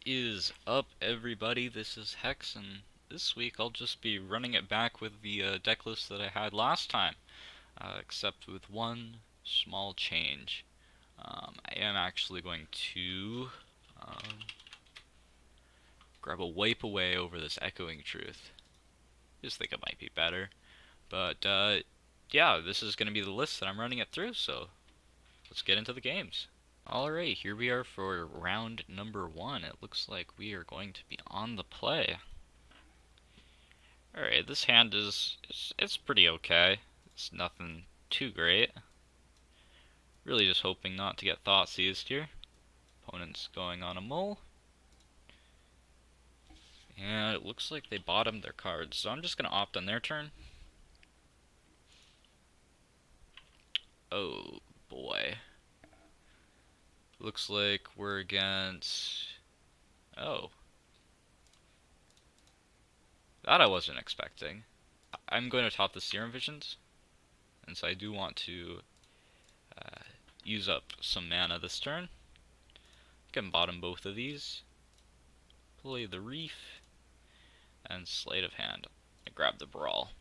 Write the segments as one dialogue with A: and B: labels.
A: Is up, everybody? This is Hex, and this week I'll just be running it back with the deck list that I had last time, except with one small change. I am actually going to grab a wipe away over this Echoing Truth. Just think it might be better, but yeah, this is going to be the list that I'm running it through, so let's get into the games. Alright, here we are for round number 1. It looks like we are going to be on the play. Alright, this hand it's pretty okay. It's nothing too great. Really just hoping not to get Thoughtseized here. Opponent's going on a mull. And it looks like they bottomed their cards, so I'm just going to opt on their turn. Oh boy. Looks like we're against... Oh. That I wasn't expecting. I'm going to top the Serum Visions, and so I do want to use up some mana this turn. Can bottom both of these. Play the Reef, and Sleight of Hand. I grab the Brawl.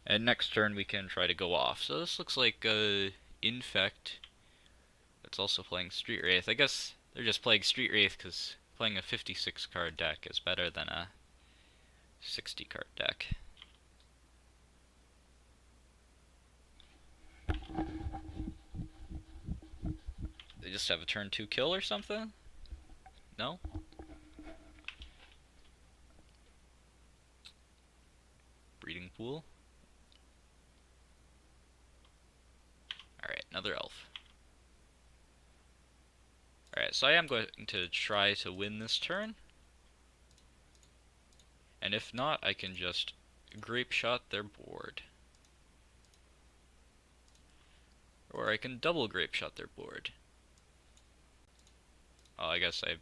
A: And next turn we can try to go off. So this looks like Infect. It's also playing Street Wraith. I guess they're just playing Street Wraith because playing a 56 card deck is better than a 60 card deck. They just have a turn 2 kill or something? No? Breeding Pool. Alright, another elf. Alright, so I am going to try to win this turn. And if not, I can just Grape Shot their board. Or I can double Grape Shot their board. Oh, I guess I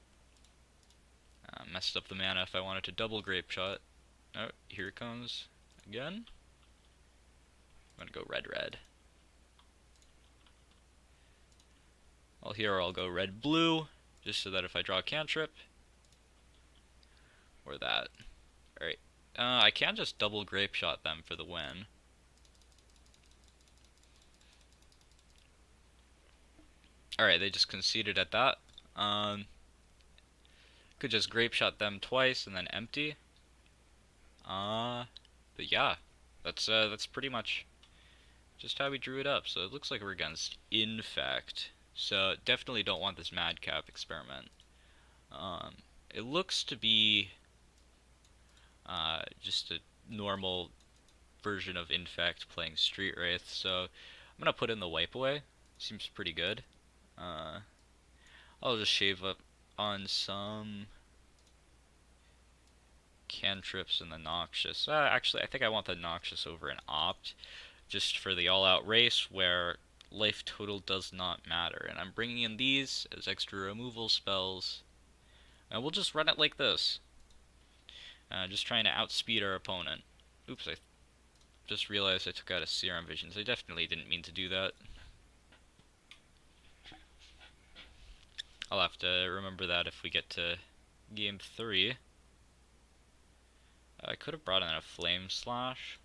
A: messed up the mana if I wanted to double Grape Shot. Oh, here it comes again. I'm gonna go red. Well, here I'll go red-blue, just so that if I draw a cantrip, or that. Alright, I can just double Grape Shot them for the win. Alright, they just conceded at that. Could just Grape Shot them twice and then empty. But yeah, that's pretty much just how we drew it up. So it looks like we're against Infect. So definitely don't want this Madcap Experiment. It looks to be just a normal version of Infect playing Street Wraith. So I'm gonna put in the Wipe Away. Seems pretty good. I'll just shave up on some cantrips and the Noxious. Actually, I think I want the Noxious over an Opt, just for the all-out race where life total does not matter. And I'm bringing in these as extra removal spells. And we'll just run it like this. Just trying to outspeed our opponent. Oops, I just realized I took out a Serum Visions. I definitely didn't mean to do that. I'll have to remember that if we get to game 3. I could have brought in a Flame Slash.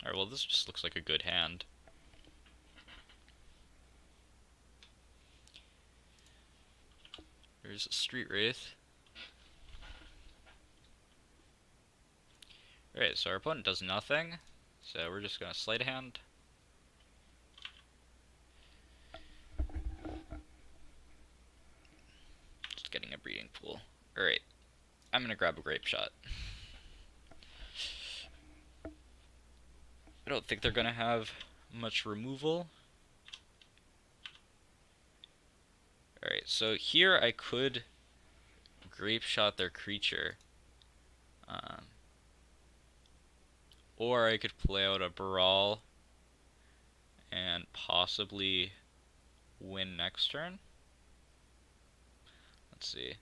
A: Alright, well this just looks like a good hand. There's a Street Wraith. Alright, so our opponent does nothing. So we're just gonna Sleight of Hand. Just getting a Breeding Pool. Alright, I'm gonna grab a Grape Shot. I don't think they're gonna have much removal. Alright, so here I could Grape Shot their creature. Or I could play out a Brawl and possibly win next turn. Let's see.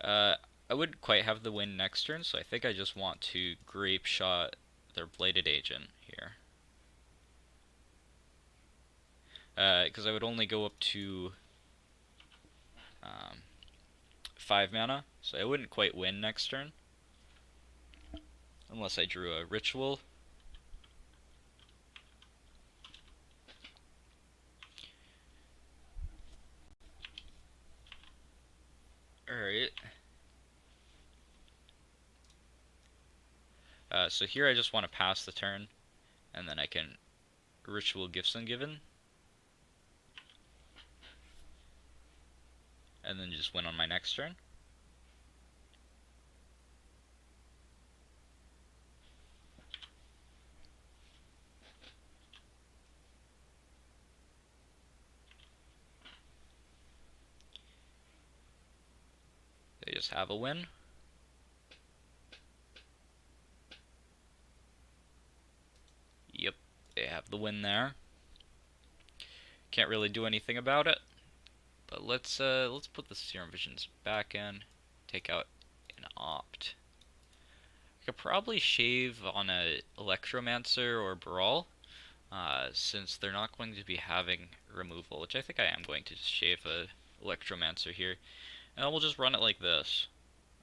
A: I wouldn't quite have the win next turn, so I think I just want to Grape Shot their Bladed Agent here. because I would only go up to 5 mana, so I wouldn't quite win next turn. Unless I drew a ritual. Alright. So here I just want to pass the turn, and then I can Ritual Gifts Ungiven, and then just win on my next turn. They just have a win. Yep, they have the win there. Can't really do anything about it. But let's put the Serum Visions back in. Take out an Opt. I could probably shave on a Electromancer or Brawl, since they're not going to be having removal, which I think I am going to just shave a Electromancer here. And we'll just run it like this.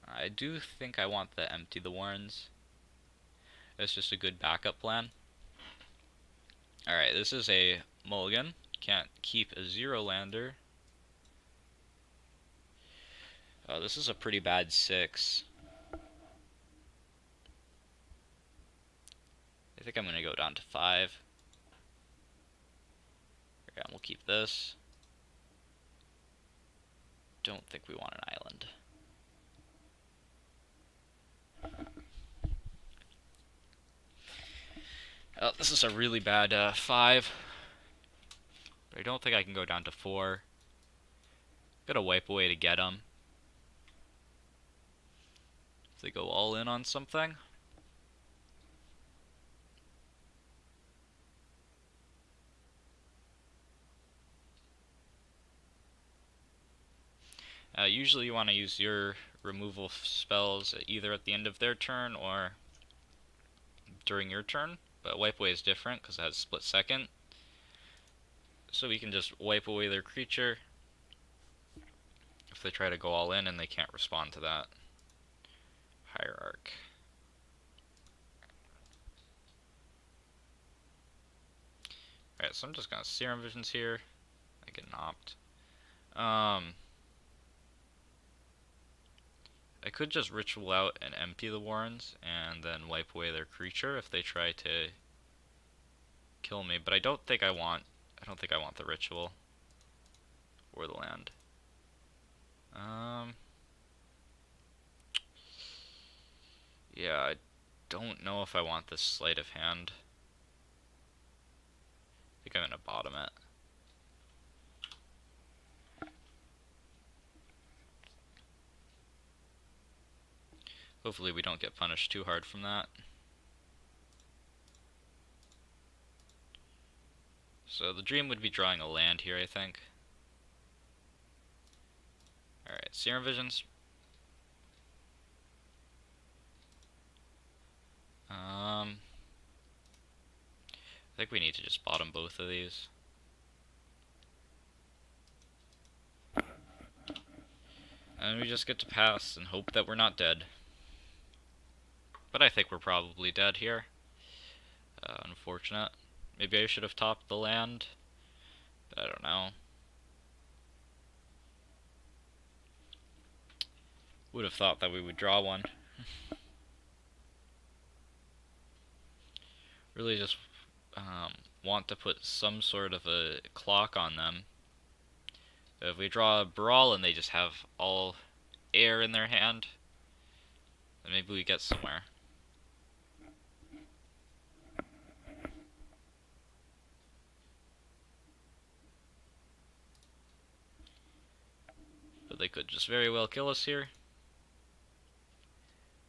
A: I do think I want to empty the Warrens. That's just a good backup plan. Alright, this is a mulligan. Can't keep a 0-lander. Oh, this is a pretty bad 6. I think I'm going to go down to 5. Okay, we'll keep this. Don't think we want an island. Oh, this is a really bad 5. But I don't think I can go down to 4. Gotta wipe away to get them. If they go all in on something. Usually you want to use your removal spells either at the end of their turn or during your turn. But wipe away is different because it has split second. So we can just wipe away their creature if they try to go all in and they can't respond to that. Hierarch. Alright, so I'm just gonna Serum Visions here. I get an Opt. I could just Ritual out and empty the Warrens and then wipe away their creature if they try to kill me, but I don't think I want the Ritual or the land. Yeah, I don't know if I want this Sleight of Hand. I think I'm gonna bottom it. Hopefully we don't get punished too hard from that. So the dream would be drawing a land here, I think. Alright, Serum Visions. I think we need to just bottom both of these. And we just get to pass and hope that we're not dead. But I think we're probably dead here. Unfortunate. Maybe I should have topped the land. But I don't know. Would have thought that we would draw one. Really just want to put some sort of a clock on them. But if we draw a Brawl and they just have all air in their hand, then maybe we get somewhere. But they could just very well kill us here.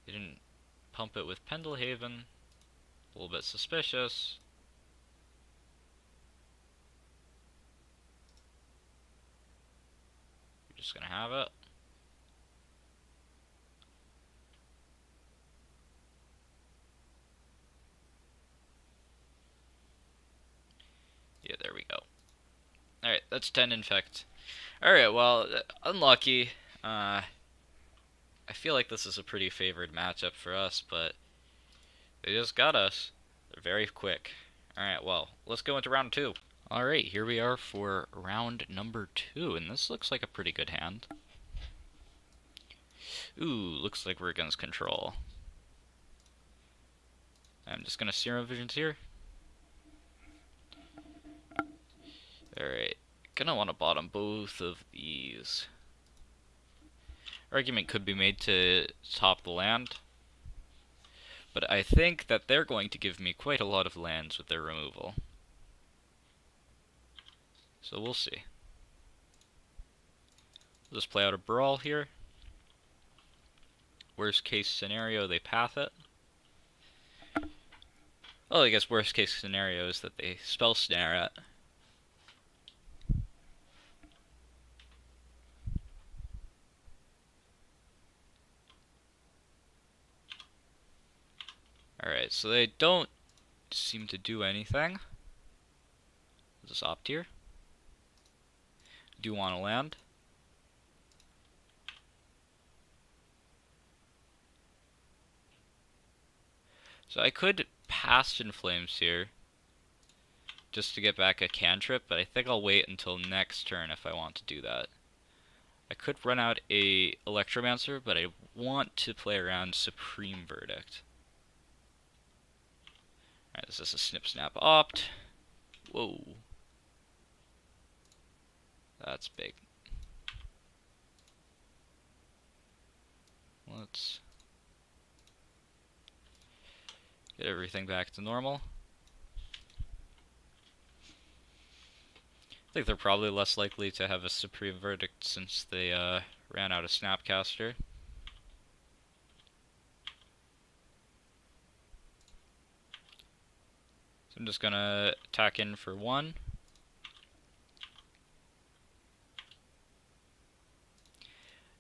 A: They didn't pump it with Pendelhaven. A little bit suspicious. We're just gonna have it. Yeah, there we go. that's 10 infect. Alright, well, unlucky. I feel like this is a pretty favored matchup for us, but they just got us. They're very quick. Alright, well, let's go into round 2. Alright, here we are for round number 2, and this looks like a pretty good hand. Ooh, looks like we're against control. I'm just gonna Serum Visions here. Alright, gonna want to bottom both of these. Argument could be made to top the land, but I think that they're going to give me quite a lot of lands with their removal. So we'll see. We'll just play out a Brawl here. Worst case scenario, they path it. Well, I guess worst case scenario is that they spell snare it. Alright, so they don't seem to do anything. I'll just opt here. Do want to land. So I could Past in Flames here, just to get back a cantrip, but I think I'll wait until next turn if I want to do that. I could run out a Electromancer, but I want to play around Supreme Verdict. Alright, this is a Snip Snap Opt. Whoa. That's big. Let's get everything back to normal. I think they're probably less likely to have a Supreme Verdict since they ran out of Snapcaster. So I'm just gonna attack in for 1.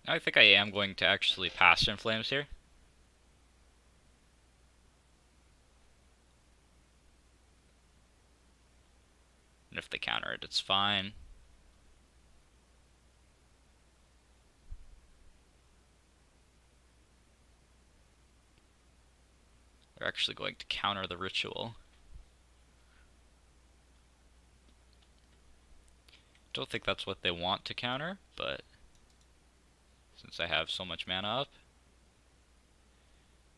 A: Now I think I am going to actually Past in Flames here. And if they counter it, it's fine. They're actually going to counter the ritual. Don't think that's what they want to counter, but since I have so much mana up.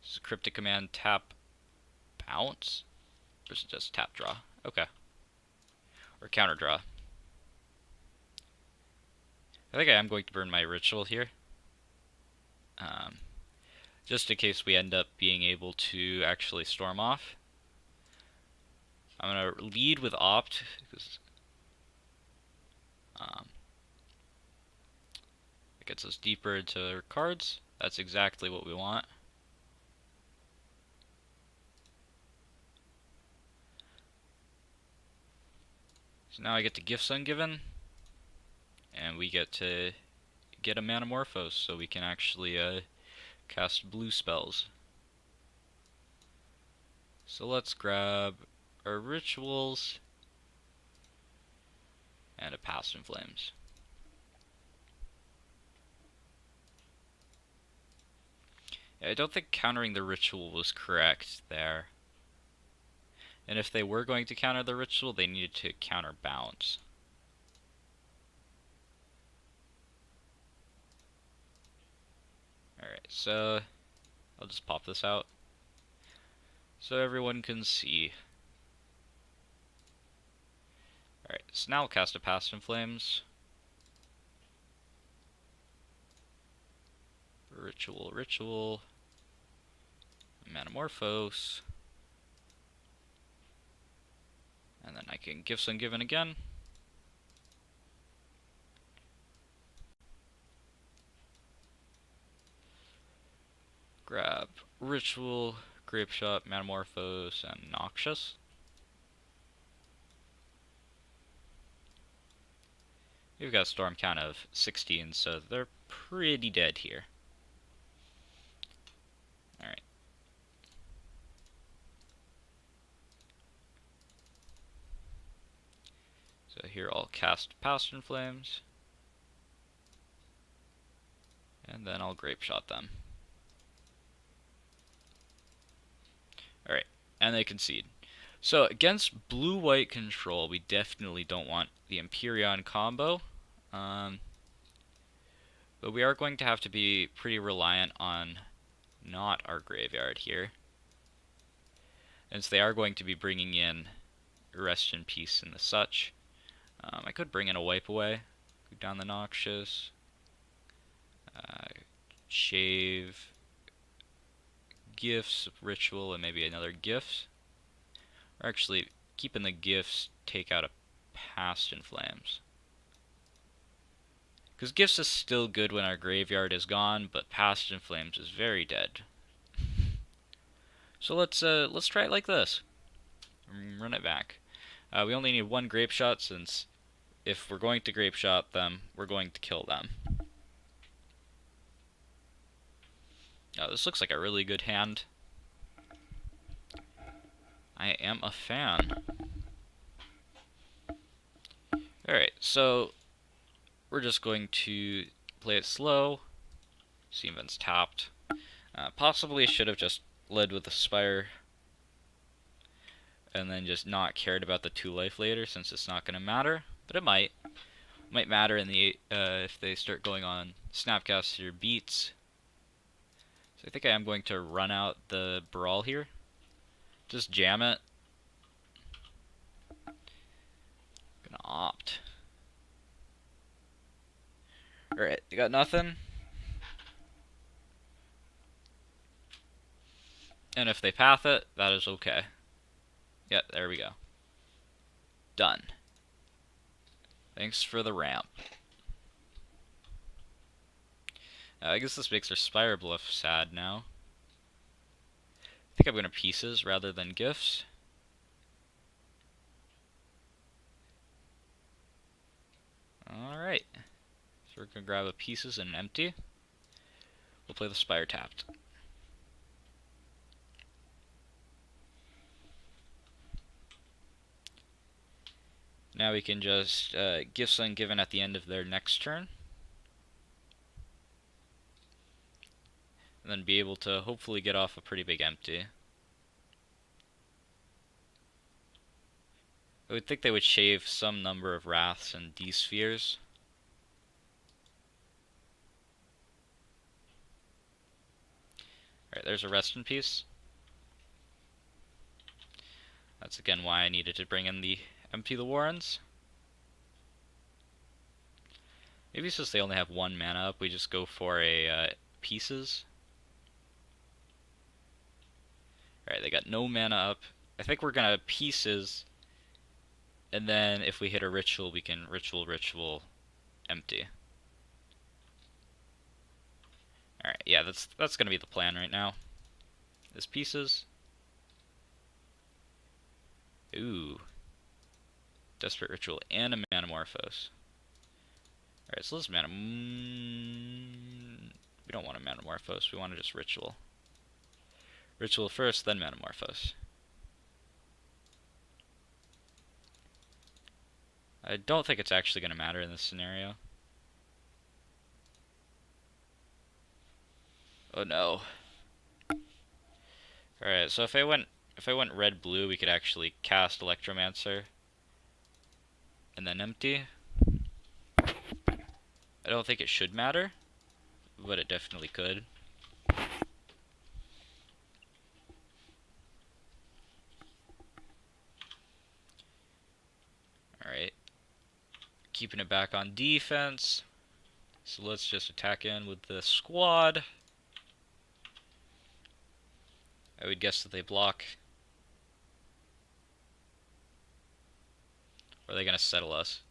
A: This is a Cryptic Command, tap, bounce? Or is it just tap draw? Okay. Or counter draw. I think I am going to burn my ritual here. Just in case we end up being able to actually storm off. I'm going to lead with Opt, because it gets us deeper into our cards. That's exactly what we want. So now I get to Gifts Ungiven, and we get to get a Manamorphose, so we can actually cast blue spells. So let's grab our Rituals and a Past in Flames. Yeah, I don't think countering the Ritual was correct there. And if they were going to counter the Ritual, they needed to counter Bounce. Alright, so I'll just pop this out so everyone can see. Alright, so now we'll cast a Past in Flames. Ritual. Manamorphose. And then I can Gifts Ungiven again. Grab Ritual, Grapeshot, Manamorphose, and Noxious. We've got a storm count of 16, so they're pretty dead here. Alright. So So here I'll cast Past Flames. And then I'll Grape Shot them. Alright, and they concede. So against blue-white control, we definitely don't want the Empyrean combo. But we are going to have to be pretty reliant on not our graveyard here. And so they are going to be bringing in Rest in Peace and the such. I could bring in a Wipe Away, go down the Noxious, shave, Gifts, Ritual, and maybe another Gifts. Or actually, keeping the Gifts, take out a Past in Flames. Because Gifts is still good when our graveyard is gone, but Past in Flames is very dead. So let's try it like this. Run it back. We only need one Grape Shot, since if we're going to Grape Shot them, we're going to kill them. This looks like a really good hand. I am a fan. Alright, so we're just going to play it slow. Steam Vent's tapped. Possibly should have just led with the Spire and then just not cared about the 2 life later, since it's not going to matter, but it might. Might matter in the if they start going on Snapcaster beats. So I think I am going to run out the Brawl here. Just jam it. Gonna opt. Alright, you got nothing? And if they path it, that is okay. Yep, there we go. Done. Thanks for the ramp. I guess this makes our Spire Bluff sad now. I think I'm going to Pieces rather than Gifts. Alright. So we're going to grab a Pieces and an Empty. We'll play the Spire tapped. Now we can just Gifts Ungiven at the end of their next turn. And then be able to hopefully get off a pretty big Empty. I would think they would shave some number of Wraths and D-Spheres. Alright, there's a Rest in Peace. That's again why I needed to bring in the Empty the Warrens. Maybe since they only have 1 mana up, we just go for a Pieces. Alright, they got no mana up. I think we're gonna Pieces, and then if we hit a Ritual, we can Ritual, Empty. Alright, yeah, that's gonna be the plan right now. Is Pieces. Ooh. Desperate Ritual and a Manamorphose. Alright, so let's we don't want a Manamorphose, we want to just Ritual. Ritual first, then Manamorphose. I don't think it's actually going to matter in this scenario. Oh no. Alright, so if I went red-blue, we could actually cast Electromancer and then Empty. I don't think it should matter, but it definitely could. Alright. Keeping it back on defense. So let's just attack in with the squad. I would guess that they block. Or are they going to settle us?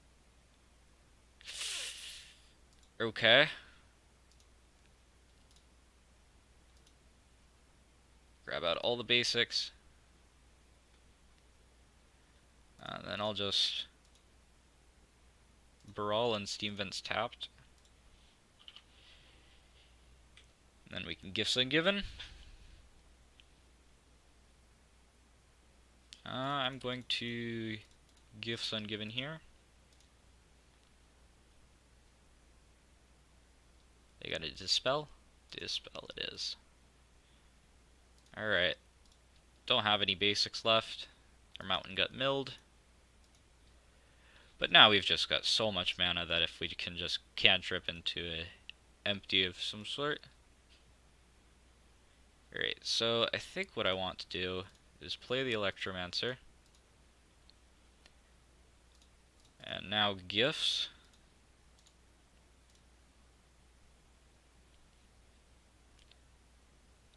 A: Okay. Grab out all the basics. And then I'll just Brawl and Steam Vents tapped. And then we can Gifts Ungiven. I'm going to Gifts Ungiven here. They got a Dispel? Dispel it is. Alright. Don't have any basics left. Our Mountain got milled. But now we've just got so much mana that if we can just cantrip into a empty of some sort. Alright, so I think what I want to do is play the Electromancer. And now Gifts.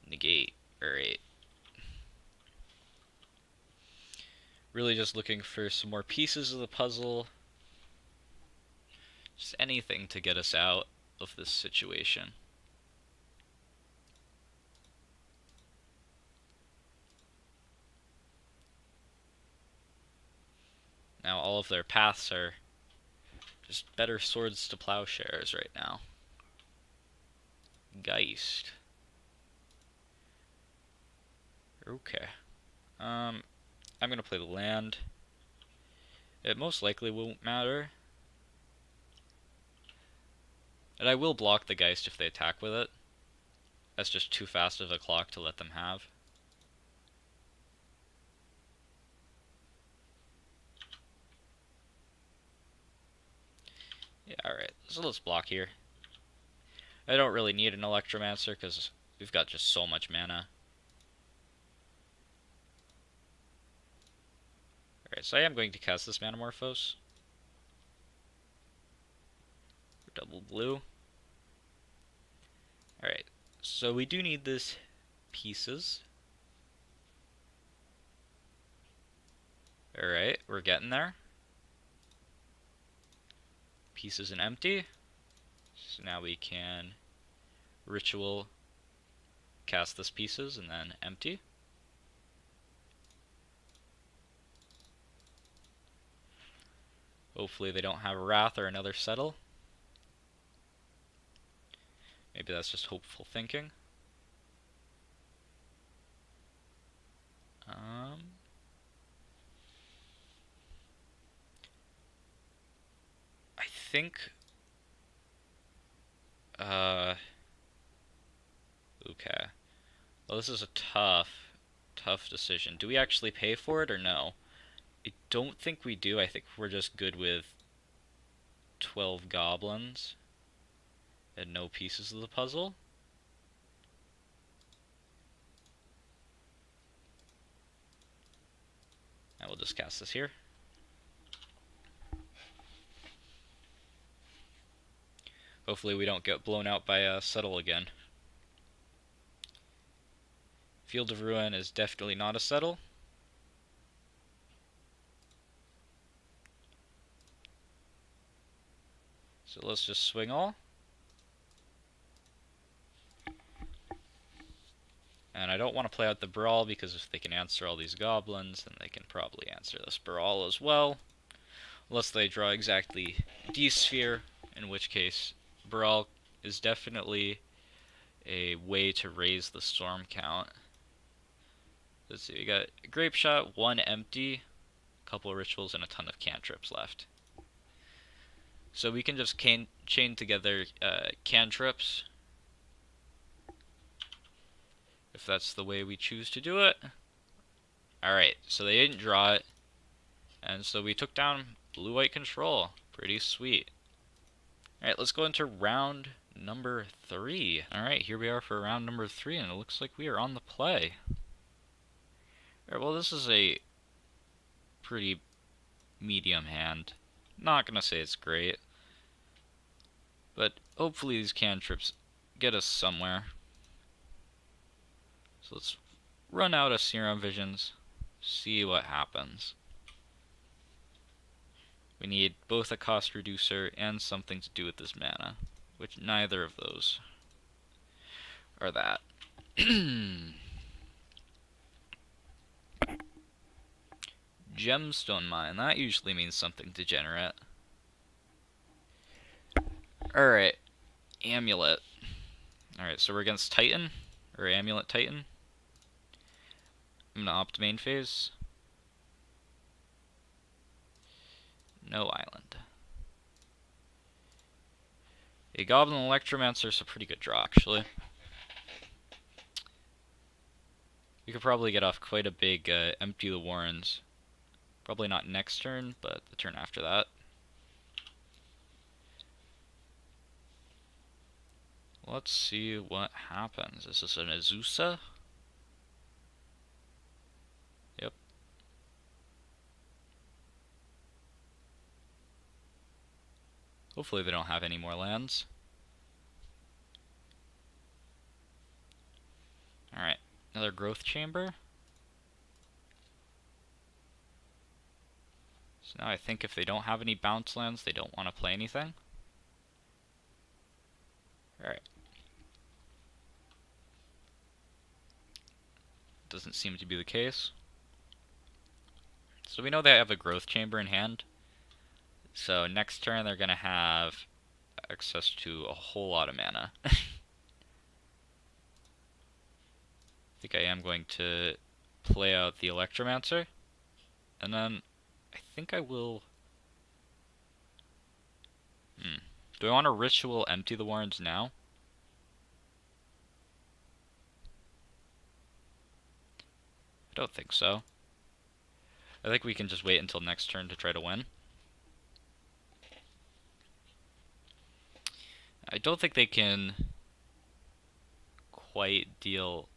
A: Negate. Alright. Really just looking for some more pieces of the puzzle. Just anything to get us out of this situation. Now all of their paths are just better swords to plowshares right now. Geist. Okay. I'm gonna play the land. It most likely won't matter. And I will block the Geist if they attack with it. That's just too fast of a clock to let them have. Yeah, alright. So let's block here. I don't really need an Electromancer because we've got just so much mana. Alright, so I am going to cast this Manamorphose. Double blue. Alright, so we do need this pieces. Alright, we're getting there. Pieces and empty. So now we can ritual cast this pieces and then empty. Hopefully they don't have a Wrath or another Settle. Maybe that's just hopeful thinking. I think... okay. Well, this is a tough decision. Do we actually pay for it or no? I don't think we do. I think we're just good with 12 goblins and no pieces of the puzzle. And we'll just cast this here. Hopefully we don't get blown out by a Settle again. Field of Ruin is definitely not a Settle. So let's just swing all. And I don't want to play out the Brawl because if they can answer all these goblins, then they can probably answer this Brawl as well. Unless they draw exactly D-Sphere, in which case Brawl is definitely a way to raise the storm count. Let's see, we got Grape Shot, 1 empty, a couple of rituals, and a ton of cantrips left. So we can just chain together cantrips, if that's the way we choose to do it. Alright, so they didn't draw it, and so we took down blue-white control. Pretty sweet. Alright, let's go into round number 3. Alright, here we are for round number 3, and it looks like we are on the play. Alright, well, this is a pretty medium hand. Not gonna say it's great, but hopefully these cantrips get us somewhere. So let's run out of Serum Visions, see what happens. We need both a cost reducer and something to do with this mana, which neither of those are that. Gemstone Mine, that usually means something degenerate. Alright, Amulet. Alright, so we're against Titan, or Amulet Titan. I'm gonna opt main phase. No island. A Goblin Electromancer is a pretty good draw, actually. We could probably get off quite a big Empty the Warrens. Probably not next turn, but the turn after that. Let's see what happens. Is this an Azusa? Yep. Hopefully they don't have any more lands. Alright, another Growth Chamber. So now I think if they don't have any bounce lands, they don't want to play anything. Alright. Doesn't seem to be the case. So we know they have a Growth Chamber in hand. So next turn they're going to have access to a whole lot of mana. I think I am going to play out the Electromancer. And then I think I will... Do I want to Ritual Empty the Warrens now? I don't think so. I think we can just wait until next turn to try to win. I don't think they can quite deal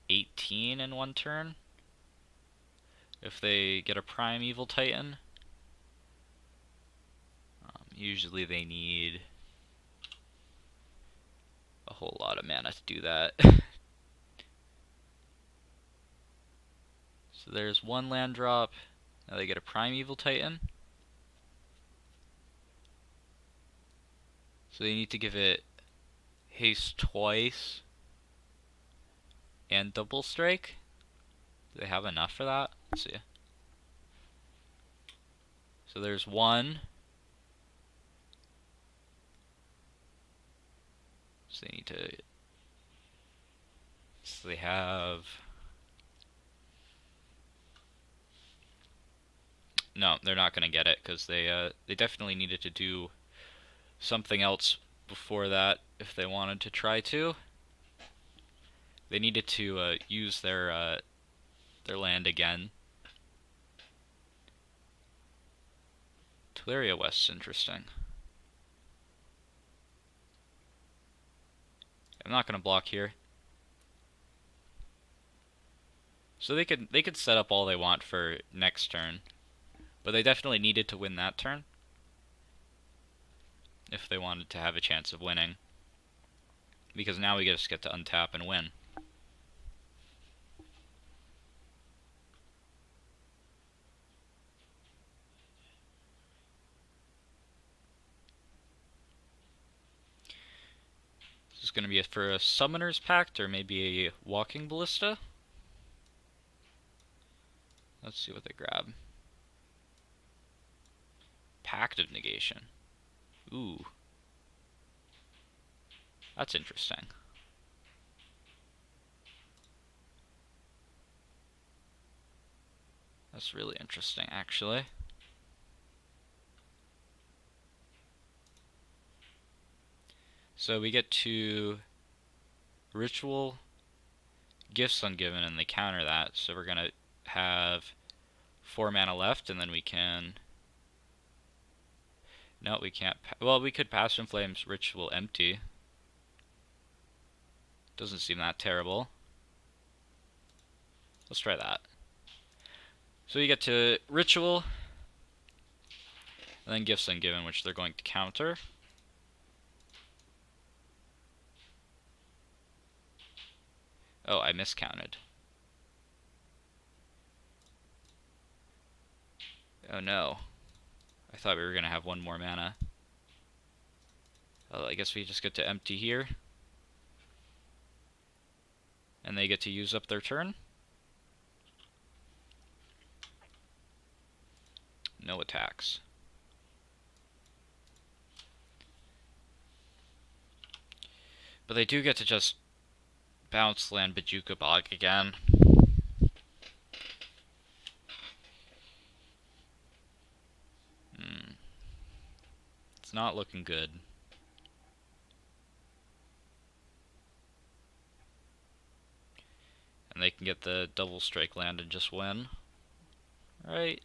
A: 18 in one turn if they get a Primeval Titan. Usually they need a whole lot of mana to do that. So there's one land drop. Now they get a Primeval Titan. So they need to give it haste twice and double strike. Do they have enough for that? Let's see. So there's one. So they need to... So they have... No, they're not going to get it, because they definitely needed to do something else before that if they wanted to try to. They needed to use their land again. Tularia West's interesting. I'm not going to block here. So they could set up all they want for next turn, but they definitely needed to win that turn if they wanted to have a chance of winning. Because now we just get to untap and win. This is going to be for a Summoner's Pact or maybe a Walking Ballista. Let's see what they grab. Pact of Negation. Ooh. That's interesting. That's really interesting, actually. So we get to Ritual Gifts Ungiven, and they counter that. So we're going to have 4 mana left, and then we can... No, we can't. Well, we could Passion Flames Ritual Empty. Doesn't seem that terrible. Let's try that. So you get to Ritual, and then Gifts Ungiven, which they're going to counter. Oh, I miscounted. Oh no. I thought we were going to have one more mana. Well, I guess we just get to empty here. And they get to use up their turn. No attacks. But they do get to just bounce land Bojuka Bog again. It's not looking good. And they can get the double strike land and just win. Right?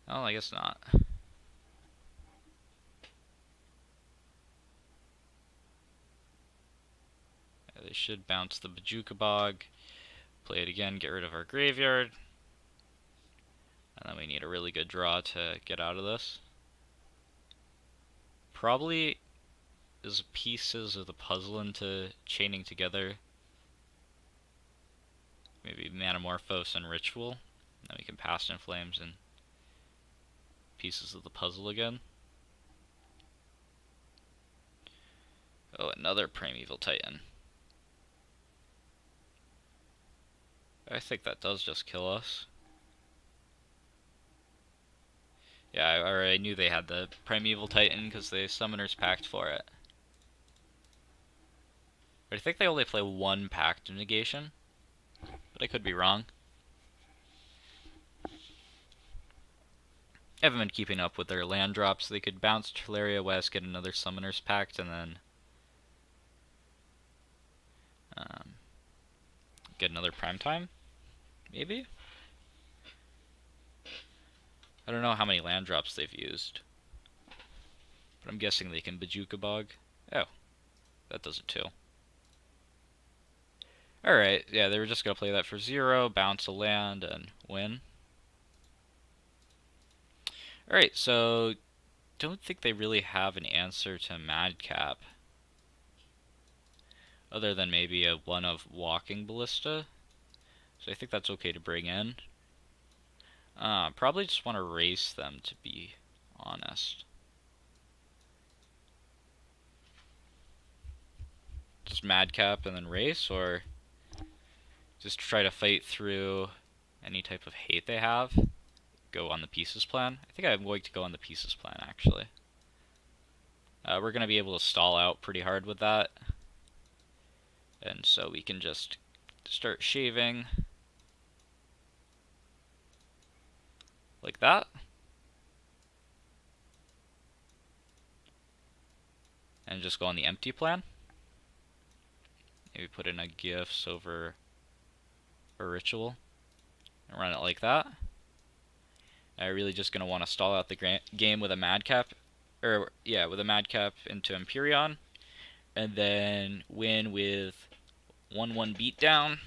A: Oh, I guess not. Yeah, they should bounce the Bojuka Bog, play it again, get rid of our graveyard. And then we need a really good draw to get out of this. Probably is pieces of the puzzle into chaining together. Maybe Manamorphose and Ritual. Then we can Past in Flames and pieces of the puzzle again. Oh, another Primeval Titan. I think that does just kill us. Yeah, I knew they had the Primeval Titan because the Summoner's Pact for it. But I think they only play one Pact of Negation. But I could be wrong. I haven't been keeping up with their land drops. They could bounce Teleria West, get another Summoner's Pact, and then get another Primetime, maybe? I don't know how many land drops they've used. But I'm guessing they can Bojuka Bog. Oh, that does it too. Alright, yeah, they were just going to play that for 0, bounce a land, and win. Alright, so don't think they really have an answer to Madcap. Other than maybe a one of Walking Ballista. So I think that's okay to bring in. Probably just want to race them, to be honest. Just Madcap and then race, or just try to fight through any type of hate they have. Go on the Pieces plan. I think I'm going to go on the Pieces plan, actually. We're going to be able to stall out pretty hard with that. And so we can just start shaving. Like that. And just go on the empty plan. Maybe put in a Gifts over a Ritual. And run it like that. I'm really just going to want to stall out the game with a Madcap. Or, yeah, with a Madcap into Empyrean. And then win with 1-1 beatdown.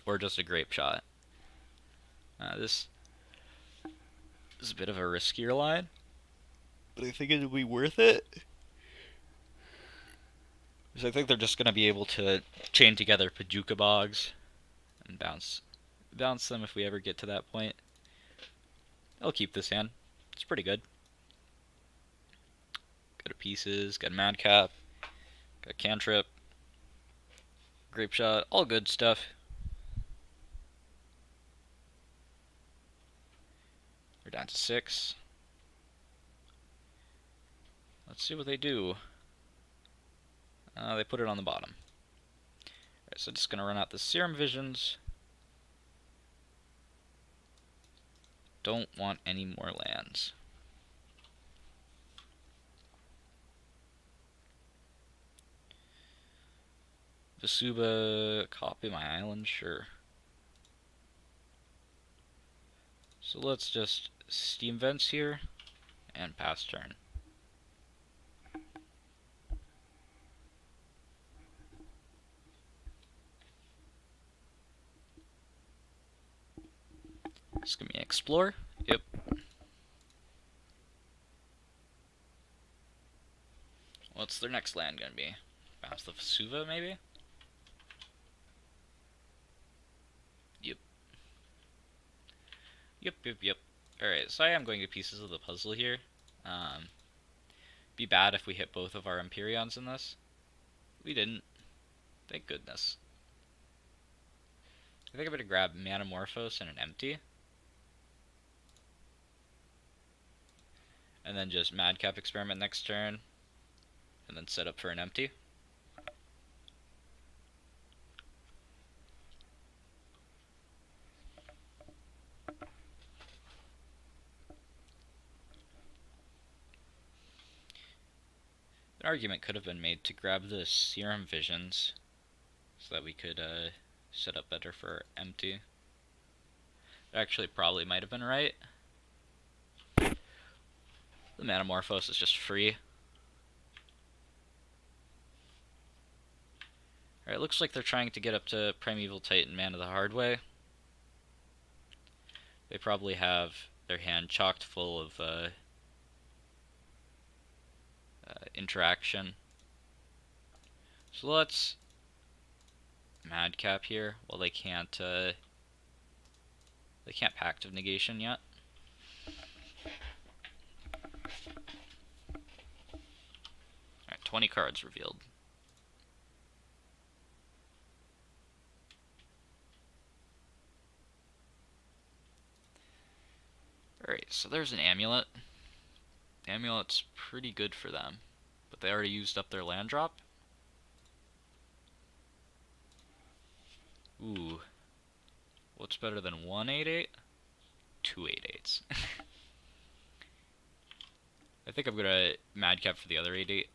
A: Or just a Grape Shot. This is a bit of a riskier line, but I think it'll be worth it. Because I think they're just going to be able to chain together Bojuka Bogs and bounce them if we ever get to that point. I'll keep this hand. It's pretty good. Go to Pieces, got Madcap, got Cantrip, Grape Shot, all good stuff. We're down to 6. Let's see what they do. They put it on the bottom. Alright, so just gonna run out the Serum Visions. Don't want any more lands. Vesuba, copy my island, sure. So let's just Steam Vents here and pass turn. It's gonna be Explore. Yep. What's their next land gonna be? Bounce the Vesuva, maybe? Yep. Yep. Alright, so I am going to pieces of the puzzle here. Be bad if we hit both of our Empyreans in this. We didn't. Thank goodness. I think I'm gonna grab Manamorphose and an empty. And then just Madcap Experiment next turn. And then set up for an empty. An argument could have been made to grab the Serum Visions so that we could set up better for empty. It actually probably might have been right. The Manamorphose is just free. Alright, looks like they're trying to get up to Primeval Titan Mana the hard way. They probably have their hand chocked full of interaction. So let's Madcap here. Well, they can't Pact of Negation yet. Alright, 20 cards revealed. Alright, so there's an Amulet. Amulet's pretty good for them, but they already used up their land drop. Ooh. What's better than 1/8/8? 2/8/8s. I think I'm gonna Madcap for the other 8/8.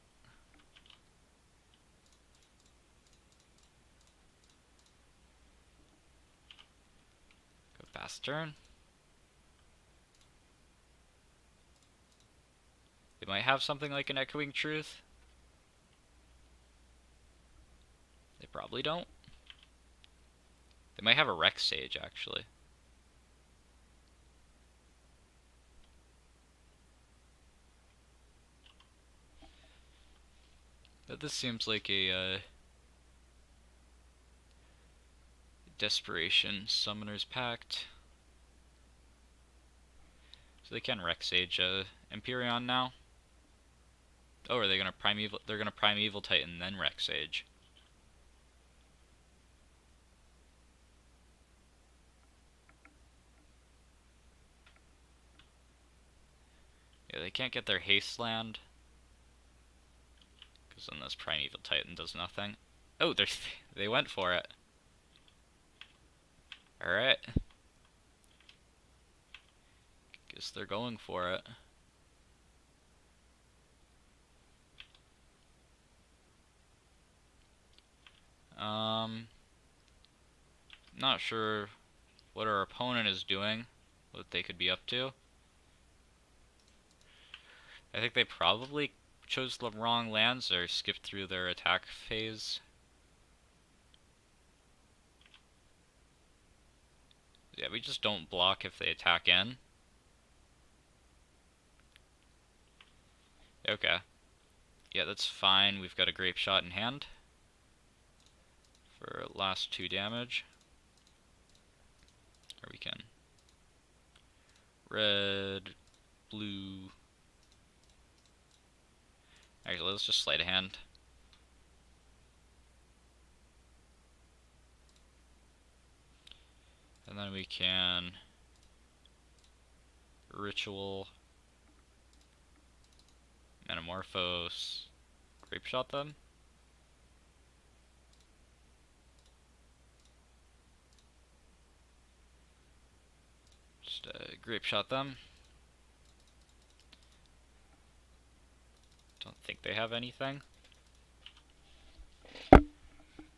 A: Go fast turn. They might have something like an Echoing Truth. They probably don't. They might have a Rex Sage, actually. But this seems like a Desperation Summoner's Pact. So they can Rex Sage Empyrean now. Oh, are they gonna Primeval? They're gonna Primeval Titan then Rex Sage. Yeah, they can't get their haste land, because then this Primeval Titan does nothing. Oh, they went for it. Alright. Guess they're going for it. Not sure what our opponent is doing, what they could be up to. I think they probably chose the wrong lands or skipped through their attack phase. Yeah, we just don't block if they attack in. Okay. Yeah, that's fine. We've got a Grape Shot in hand for last 2 damage. Or we can red, blue. Actually, let's just sleight of hand. And then we can Ritual, Manamorphose, Grape Shot them. Just Grape Shot them. Don't think they have anything.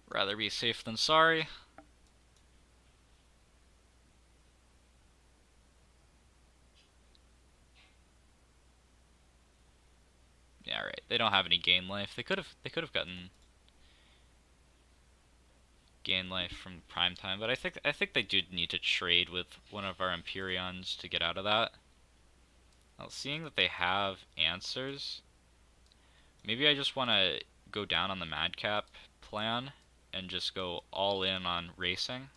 A: Rather be safe than sorry. Yeah, right. They don't have any gain life. They could have gotten gain life from prime time, but I think they do need to trade with one of our Empyreans to get out of that. Well, seeing that they have answers, maybe I just want to go down on the Madcap plan and just go all in on racing.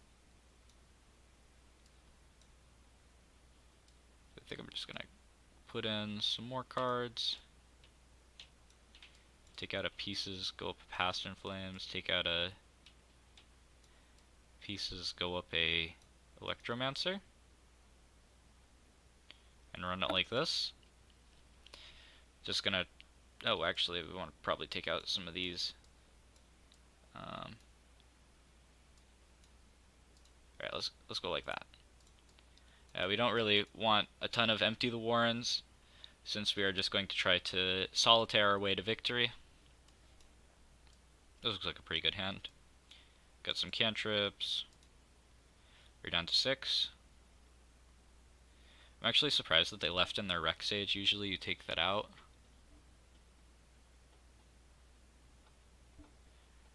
A: I think I'm just gonna put in some more cards. Take out a Pieces, go up a Past in Flames, take out a Pieces, go up a Electromancer, and run it like this. Just gonna, oh, actually, we want to probably take out some of these. Alright, let's go like that. We don't really want a ton of Empty the Warrens, since we are just going to try to solitaire our way to victory. This looks like a pretty good hand. Got some cantrips. We're down to 6. I'm actually surprised that they left in their Rec Sage. Usually you take that out.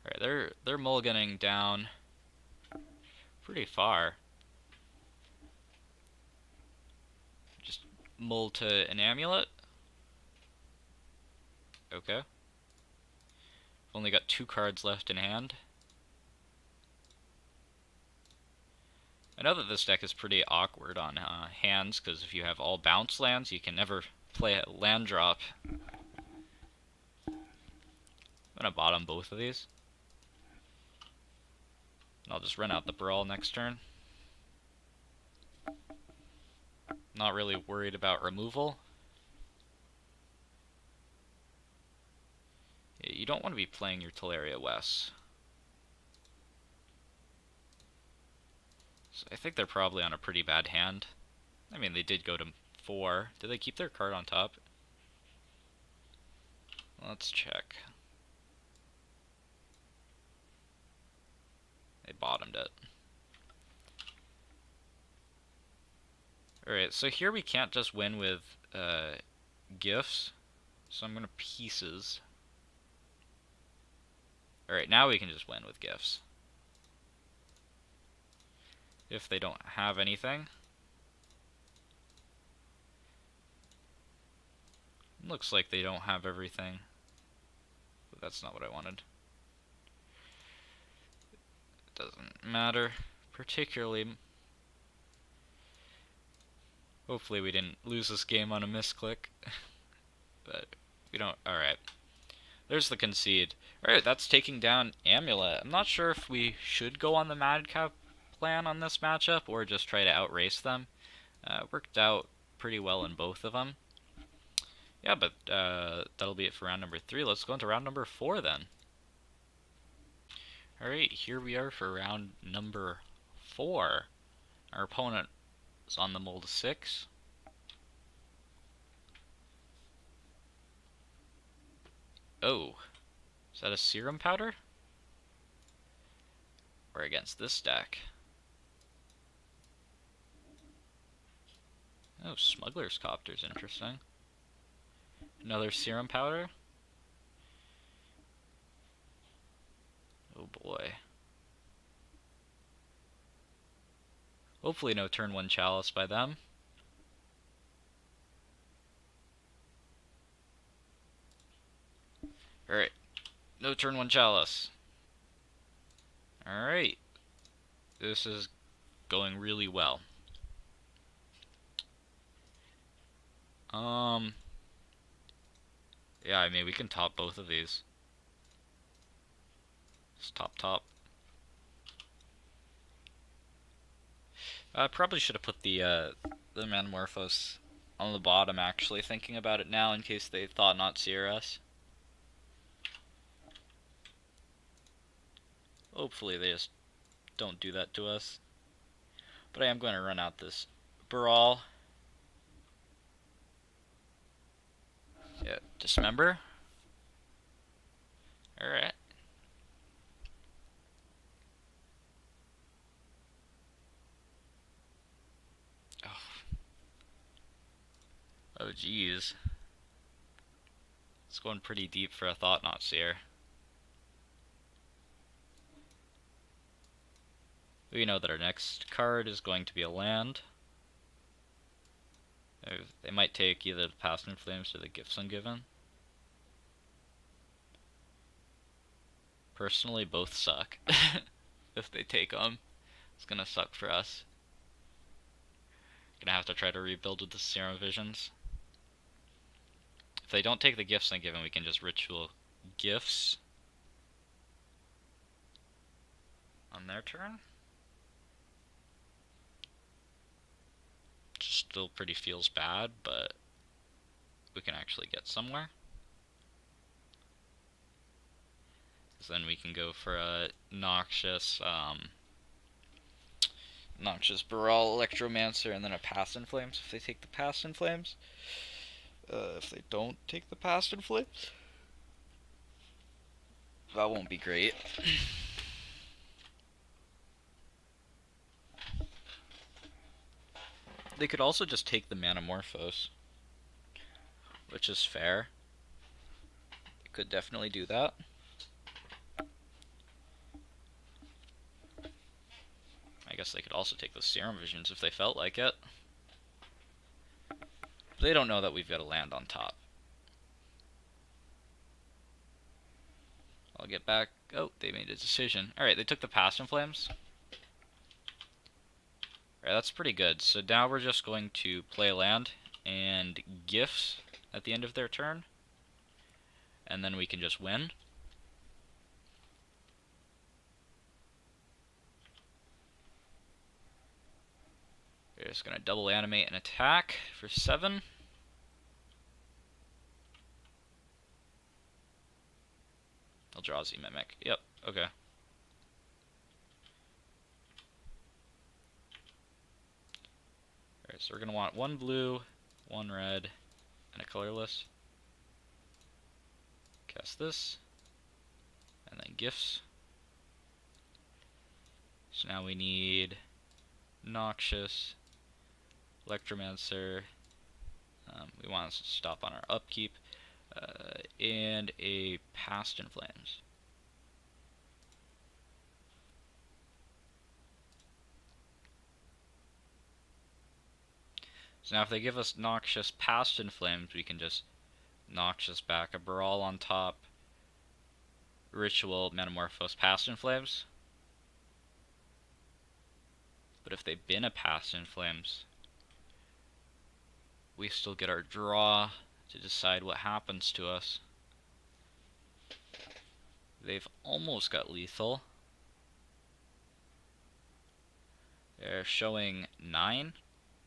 A: Alright, they're mulliganing down pretty far. Just mull to an amulet. Okay. Only got 2 cards left in hand. I know that this deck is pretty awkward on hands, because if you have all bounce lands, you can never play a land drop. I'm gonna bottom both of these. I'll just run out the Brawl next turn. Not really worried about removal. Yeah, you don't want to be playing your Teleria West. So I think they're probably on a pretty bad hand. I mean, they did go to 4. Did they keep their card on top? Let's check. They bottomed it. Alright, so here we can't just win with gifts. So I'm gonna pieces. Alright, now we can just win with gifts. If they don't have anything. Looks like they don't have everything. But that's not what I wanted. It doesn't matter particularly. Hopefully we didn't lose this game on a misclick. But we don't. Alright. There's the concede. Alright, that's taking down Amulet. I'm not sure if we should go on the Madcap plan on this matchup or just try to outrace them. Worked out pretty well in both of them. Yeah, but that'll be it for round number 3. Let's go into round number 4 then. Alright, here we are for round number 4. Our opponent is on the mull to 6. Oh, is that a Serum Powder? Or against this deck? Oh, Smuggler's Copter's interesting. Another Serum Powder? Oh boy. Hopefully no turn 1 Chalice by them. Alright. No turn 1 Chalice. Alright. This is going really well. Yeah, I mean, we can top both of these. Just top. I probably should have put the Manamorphose on the bottom, actually, thinking about it now, in case they thought not CRS. Hopefully they just don't do that to us. But I am going to run out this Brawl. Yeah, Dismember. Alright. Oh, geez. It's going pretty deep for a Thought-Knot Seer. We know that our next card is going to be a land. They might take either the Past in Flames or the Gifts Ungiven. Personally, both suck. If they take them, it's gonna suck for us. Gonna have to try to rebuild with the Serum Visions. If they don't take the Gifts Ungiven, we can just Ritual Gifts on their turn. Still pretty feels bad, but we can actually get somewhere. Because then we can go for a Noxious Baral Electromancer and then a Past in Flames if they take the Past in Flames. If they don't take the Past in Flames, That won't be great. They could also just take the Manamorphose, which is fair. They could definitely do that. I guess they could also take the Serum Visions if they felt like it. They don't know that we've got to land on top. I'll get back. Oh, they made a decision. Alright, they took the Past in Flames. Alright, that's pretty good. So now we're just going to play land and Gifts at the end of their turn. And then we can just win. We're just going to double animate and attack for 7. Eldrazi Mimic. Yep, okay. Alright, so we're going to want 1 blue, 1 red, and a colorless. Cast this. And then Gifts. So now we need Noxious, Electromancer. We want to stop on our upkeep. And a Past in Flames. So now if they give us Noxious Past in Flames, we can just Noxious back a Brawl on top, Ritual, Manamorphose, Past in Flames. But if they bin a Past in Flames, we still get our draw to decide what happens to us. They've almost got lethal. They're showing 9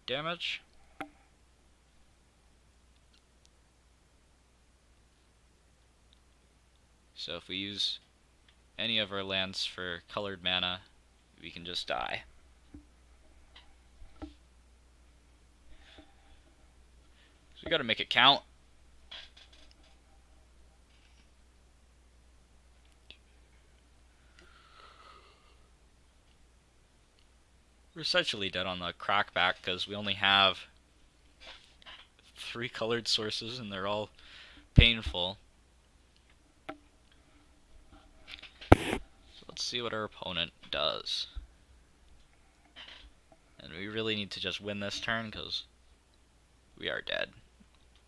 A: damage. So if we use any of our lands for colored mana, we can just die. So we gotta make it count. We're essentially dead on the crackback because we only have 3 colored sources and they're all painful. So let's see what our opponent does. And we really need to just win this turn because we are dead.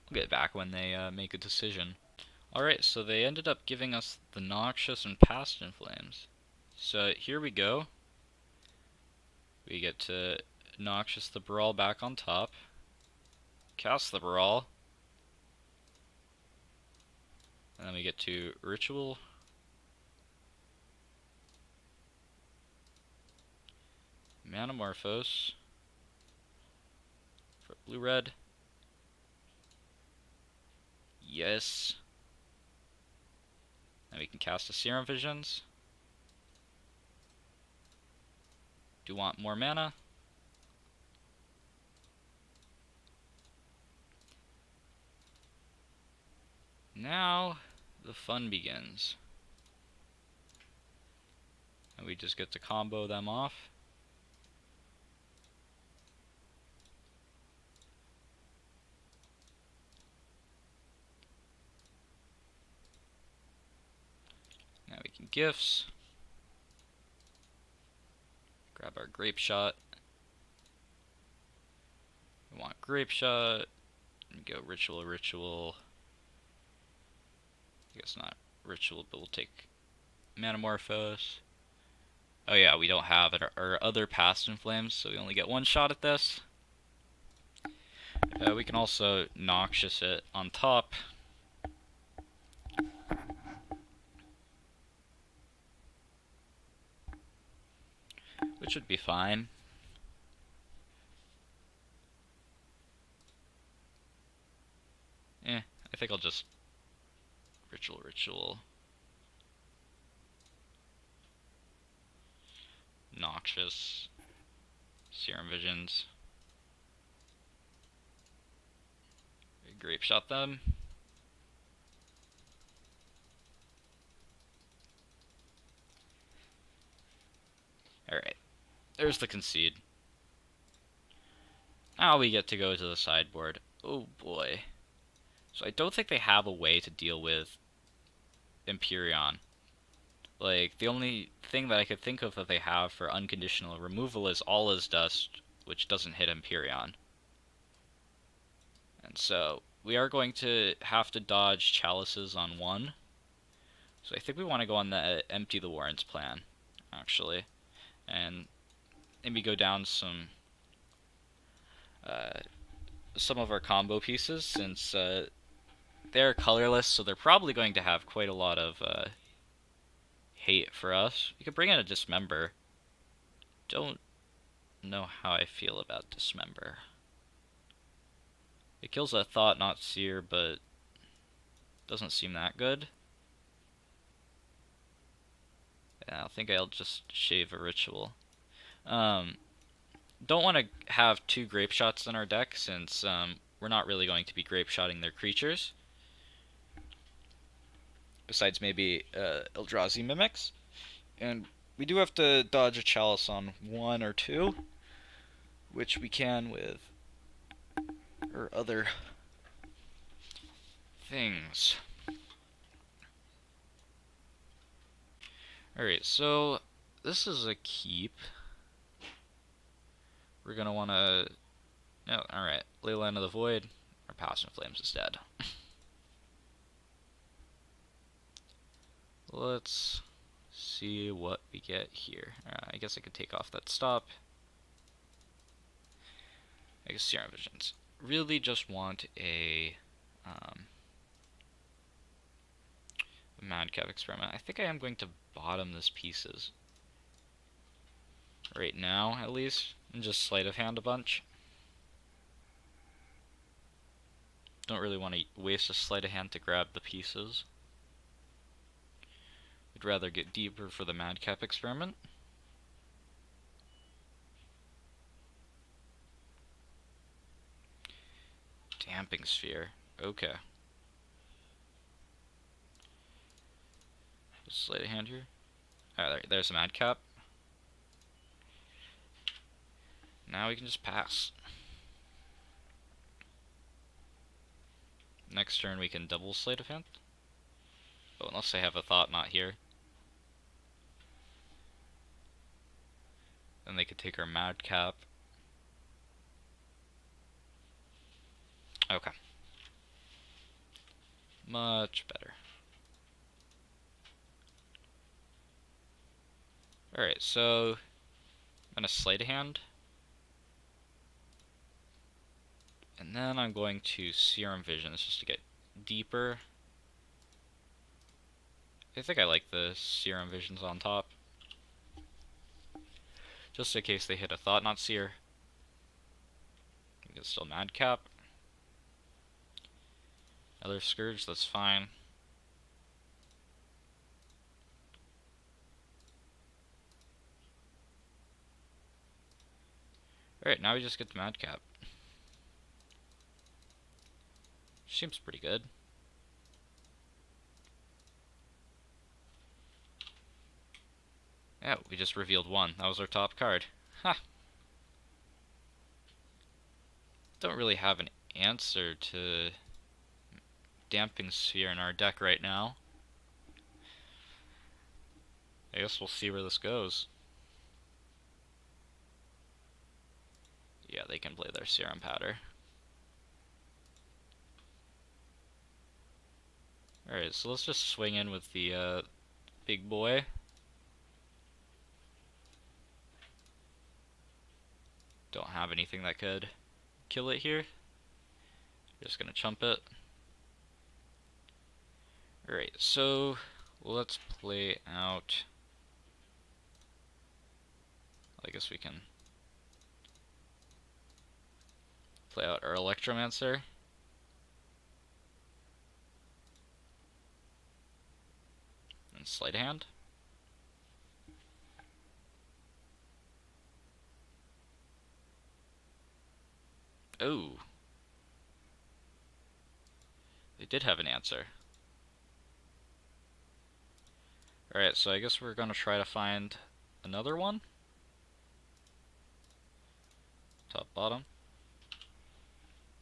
A: We'll get back when they make a decision. Alright, so they ended up giving us the Noxious and Past in Flames. So here we go. We get to Noxious the Brawl back on top. Cast the Brawl. And then we get to Ritual. Manamorphose. For blue-red. Yes. And we can cast a Serum Visions. Do want more mana. Now the fun begins. And we just get to combo them off. Now we can Gifts. Grab our Grape Shot. We want Grape Shot. And go Ritual, Ritual. I guess not Ritual, but we'll take Manamorphose. Oh yeah, we don't have our other Past in Flames, so we only get 1 shot at this. We can also Noxious it on top. Which would be fine. I think I'll just Ritual, Ritual. Noxious. Serum Visions. Grape Shot them. there's the concede. Now we get to go to the sideboard. Oh boy. So I don't think they have a way to deal with Empyrean. Like, the only thing that I could think of that they have for unconditional removal is All Is Dust, which doesn't hit Empyrean. And so, we are going to have to dodge Chalices on one. So I think we want to go on the Empty the Warrens plan, actually. And maybe go down some of our combo pieces, since they're colorless, so they're probably going to have quite a lot of hate for us. We could bring in a Dismember. Don't know how I feel about Dismember. It kills a Thought-Knot Seer, but doesn't seem that good. Yeah, I think I'll just shave a Ritual. Don't want to have two Grape Shots in our deck, since we're not really going to be Grape Shotting their creatures. Besides maybe Eldrazi Mimics. And we do have to dodge a Chalice on one or two, which we can with or other things. Alright, so this is a keep. We're gonna wanna... No, alright. Leyline of the Void, or Passion Flames is dead. Let's see what we get here. I guess I could take off that stop. I guess Serum Visions. Really just want a Madcap Experiment. I think I am going to bottom this pieces. Right now, at least. And just sleight of hand a bunch. Don't really want to waste a sleight of hand to grab the pieces. I'd rather get deeper for the Madcap Experiment. Damping Sphere. Okay. Just sleight of hand here. Alright, there's a Madcap. Now we can just pass. Next turn we can double sleight of hand. Oh, unless I have a Thought-Knot here. Then they could take our Madcap. Okay. Much better. Alright, so I'm gonna sleight of hand. And then I'm going to Serum Visions just to get deeper. I think I like the Serum Visions on top. Just in case they hit a Thought-Knot Seer. We can still Madcap. Another Scourge, that's fine. Alright, now we just get the Madcap. Seems pretty good. Yeah, we just revealed one. That was our top card. Ha! Don't really have an answer to Damping Sphere in our deck right now. I guess we'll see where this goes. Yeah, they can play their Serum Powder. Alright, so let's just swing in with the big boy. Don't have anything that could kill it here. Just gonna chump it. Alright, so let's play out... I guess we can play out our Electromancer. And sleight of hand. Oh. They did have an answer. Alright, so I guess we're gonna try to find another one. Top, bottom.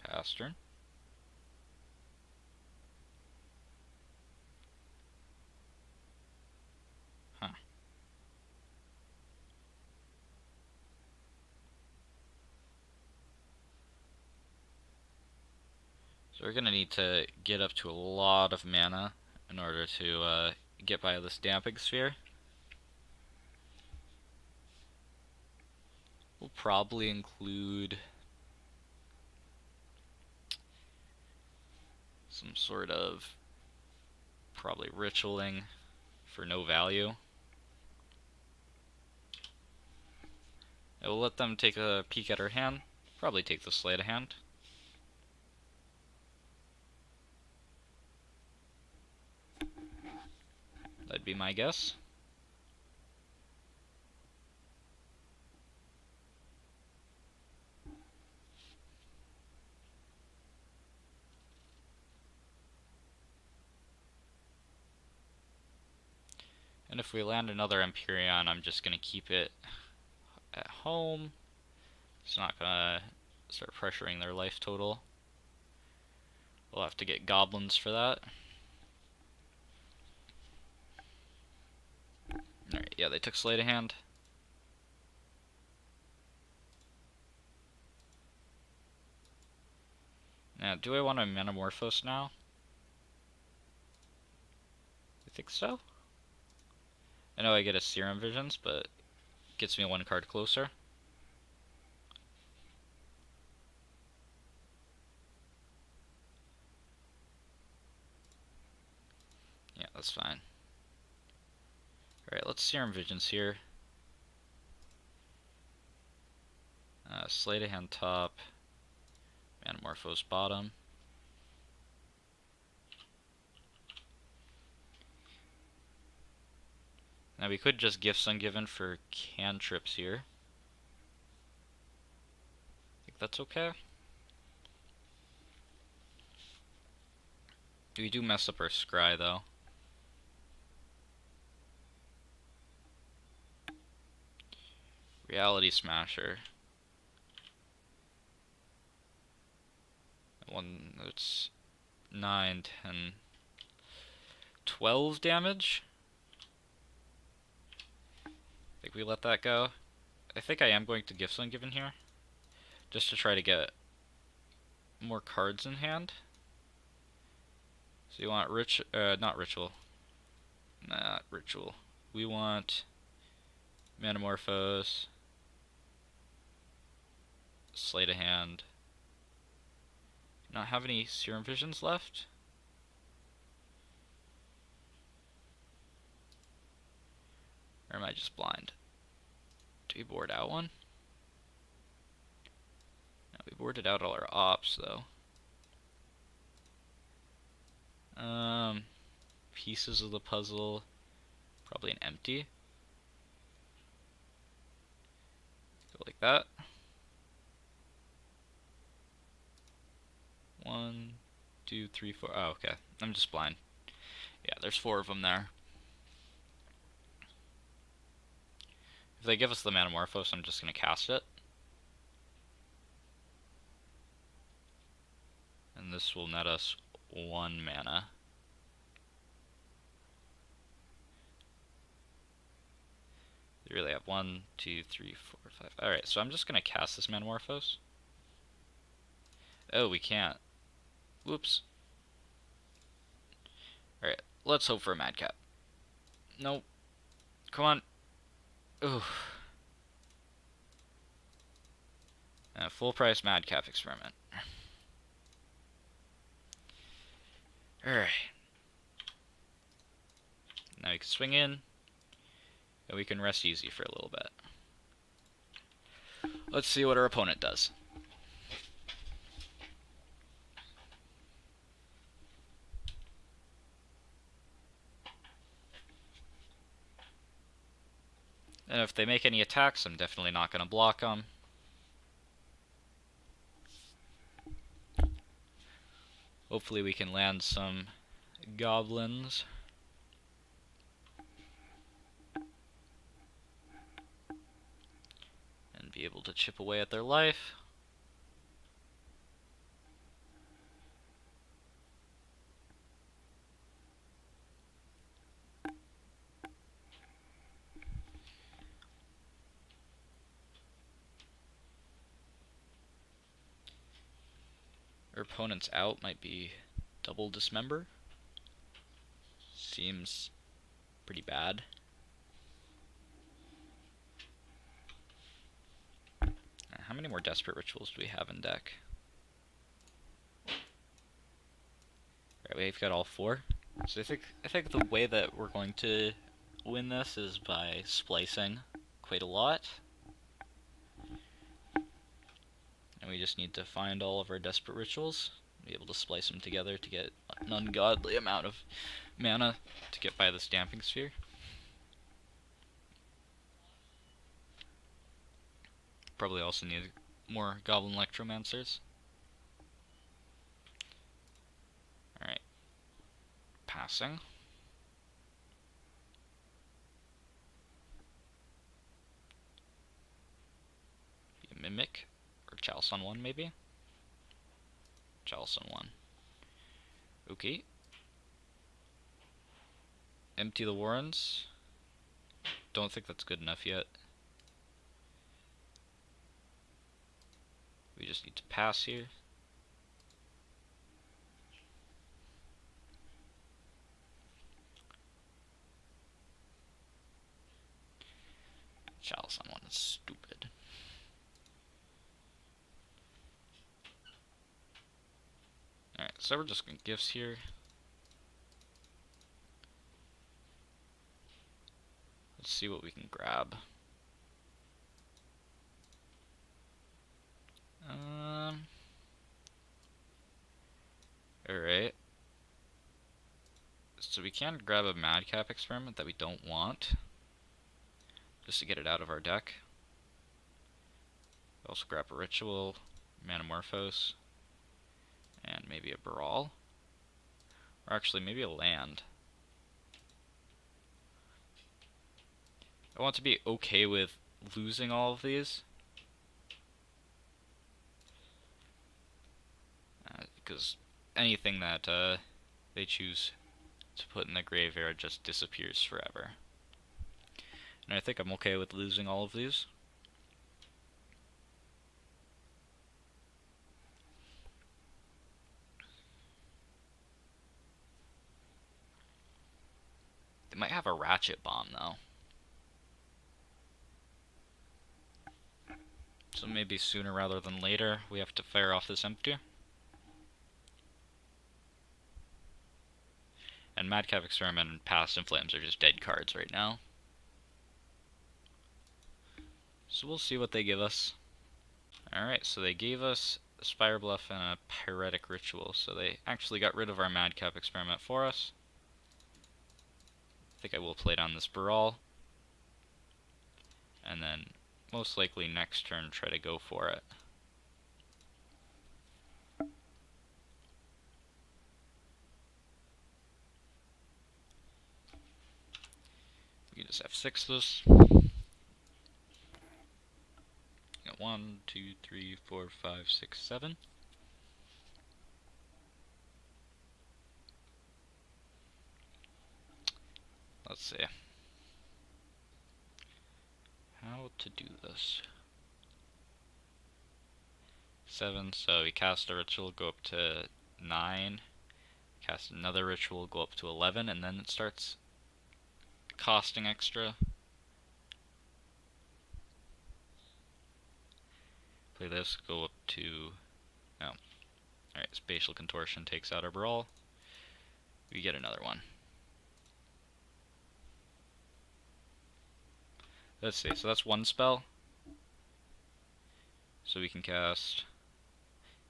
A: Pass turn. Huh. So we're gonna need to get up to a lot of mana in order to get by this Damping Sphere. We'll probably include some sort of probably ritualing for no value. I will let them take a peek at our hand. Probably take the sleight of hand. That'd be my guess. And if we land another Empyrean, I'm just going to keep it at home. It's not going to start pressuring their life total. We'll have to get goblins for that. Alright, yeah, they took sleight of hand. Now, do I want to Metamorphose now? I think so. I know I get a Serum Visions, but it gets me one card closer. Yeah, that's fine. Alright, let's Serum Visions here. Sleight of hand top. Metamorphose bottom. Now we could just Gifts Ungiven for cantrips here. I think that's okay. We do mess up our Scry though. Reality Smasher. One that's 9, 10, 12 damage. I think we let that go. I think I am going to Gifts Ungiven here, just to try to get more cards in hand. So you want not Ritual. Not Ritual. We want Metamorphose, Sleight of Hand. Not have any Serum Visions left? Or am I just blind? Do we board out one? No, we boarded out all our ops though. Pieces of the puzzle. Probably an empty. Go like that. 1, 2, 3, 4. Oh, okay. I'm just blind. Yeah, there's 4 of them there. If they give us the Metamorphose, I'm just going to cast it. And this will net us 1 mana. They really have 1, 2, 3, 4, 5. Alright, so I'm just going to cast this Metamorphose. Oh, we can't. Whoops. Alright, let's hope for a Madcap. Nope. Come on. Ooh. Full price Madcap Experiment. Alright. Now we can swing in, and we can rest easy for a little bit. Let's see what our opponent does. And if they make any attacks, I'm definitely not going to block them. Hopefully we can land some goblins. And be able able to chip away at their life. Our opponent's out might be double dismember. Seems pretty bad. How many more Desperate Rituals do we have in deck? Right, we've got all 4. So I think the way that we're going to win this is by splicing quite a lot. And we just need to find all of our Desperate Rituals, be able to splice them together to get an ungodly amount of mana to get by this Damping Sphere. Probably also need more Goblin Electromancers. Alright. Passing. Mimic. Or Chalice on 1, maybe? Chalice on 1. Okay. Empty the Warrens. Don't think that's good enough yet. We just need to pass here. Chalice on 1 is stupid. Alright, so we're just going to gifts here. Let's see what we can grab. Alright. So we can grab a Madcap Experiment that we don't want, just to get it out of our deck. Also grab a Ritual, Manamorphose, and maybe a Brawl. Or actually, maybe a land. I want to be okay with losing all of these. Because anything that they choose to put in the graveyard just disappears forever. And I think I'm okay with losing all of these. They might have a Ratchet Bomb, though. So maybe sooner rather than later, we have to fire off this empty. And Madcap Experiment and Past and Flames are just dead cards right now. So we'll see what they give us. Alright, so they gave us a Spire Bluff and a Pyretic Ritual, so they actually got rid of our Madcap Experiment for us. I think I will play down this Brawl. And then, most likely next turn, try to go for it. We can just F6 this. Got 1, 2, 3, 4, 5, 6, 7. Let's see how to do this. 7, so we cast a Ritual, go up to 9. Cast another Ritual, go up to 11, and then it starts costing extra. Play this, go up to... no. Alright, Spatial Contortion takes out our Brawl. We get another one. Let's see, so that's one spell. So we can cast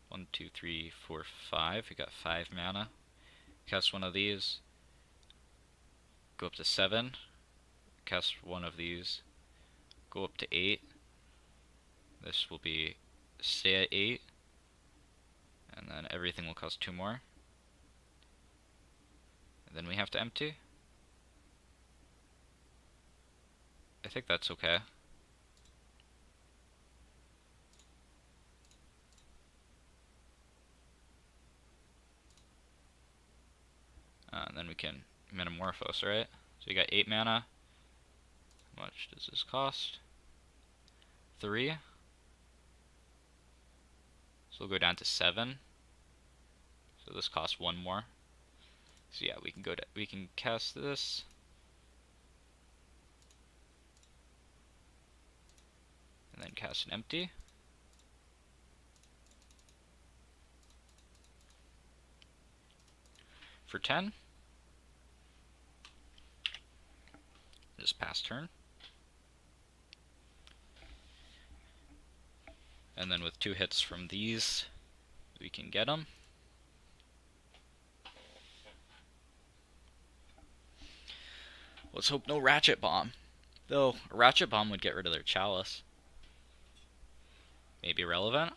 A: 1, 2, 3, 4, 5. We got 5 mana. Cast one of these. Go up to 7. Cast one of these. Go up to 8. This will be stay at 8. And then everything will cost 2 more. And then we have to empty. I think that's okay. then we can Metamorphose, right? So we got 8 mana. How much does this cost? 3. So we'll go down to 7. So this costs 1 more. So yeah, we can cast this. And then cast an empty. For 10. Just pass turn. And then with 2 hits from these, we can get them. Let's hope no Ratchet Bomb. Though, a Ratchet Bomb would get rid of their Chalice. Maybe relevant.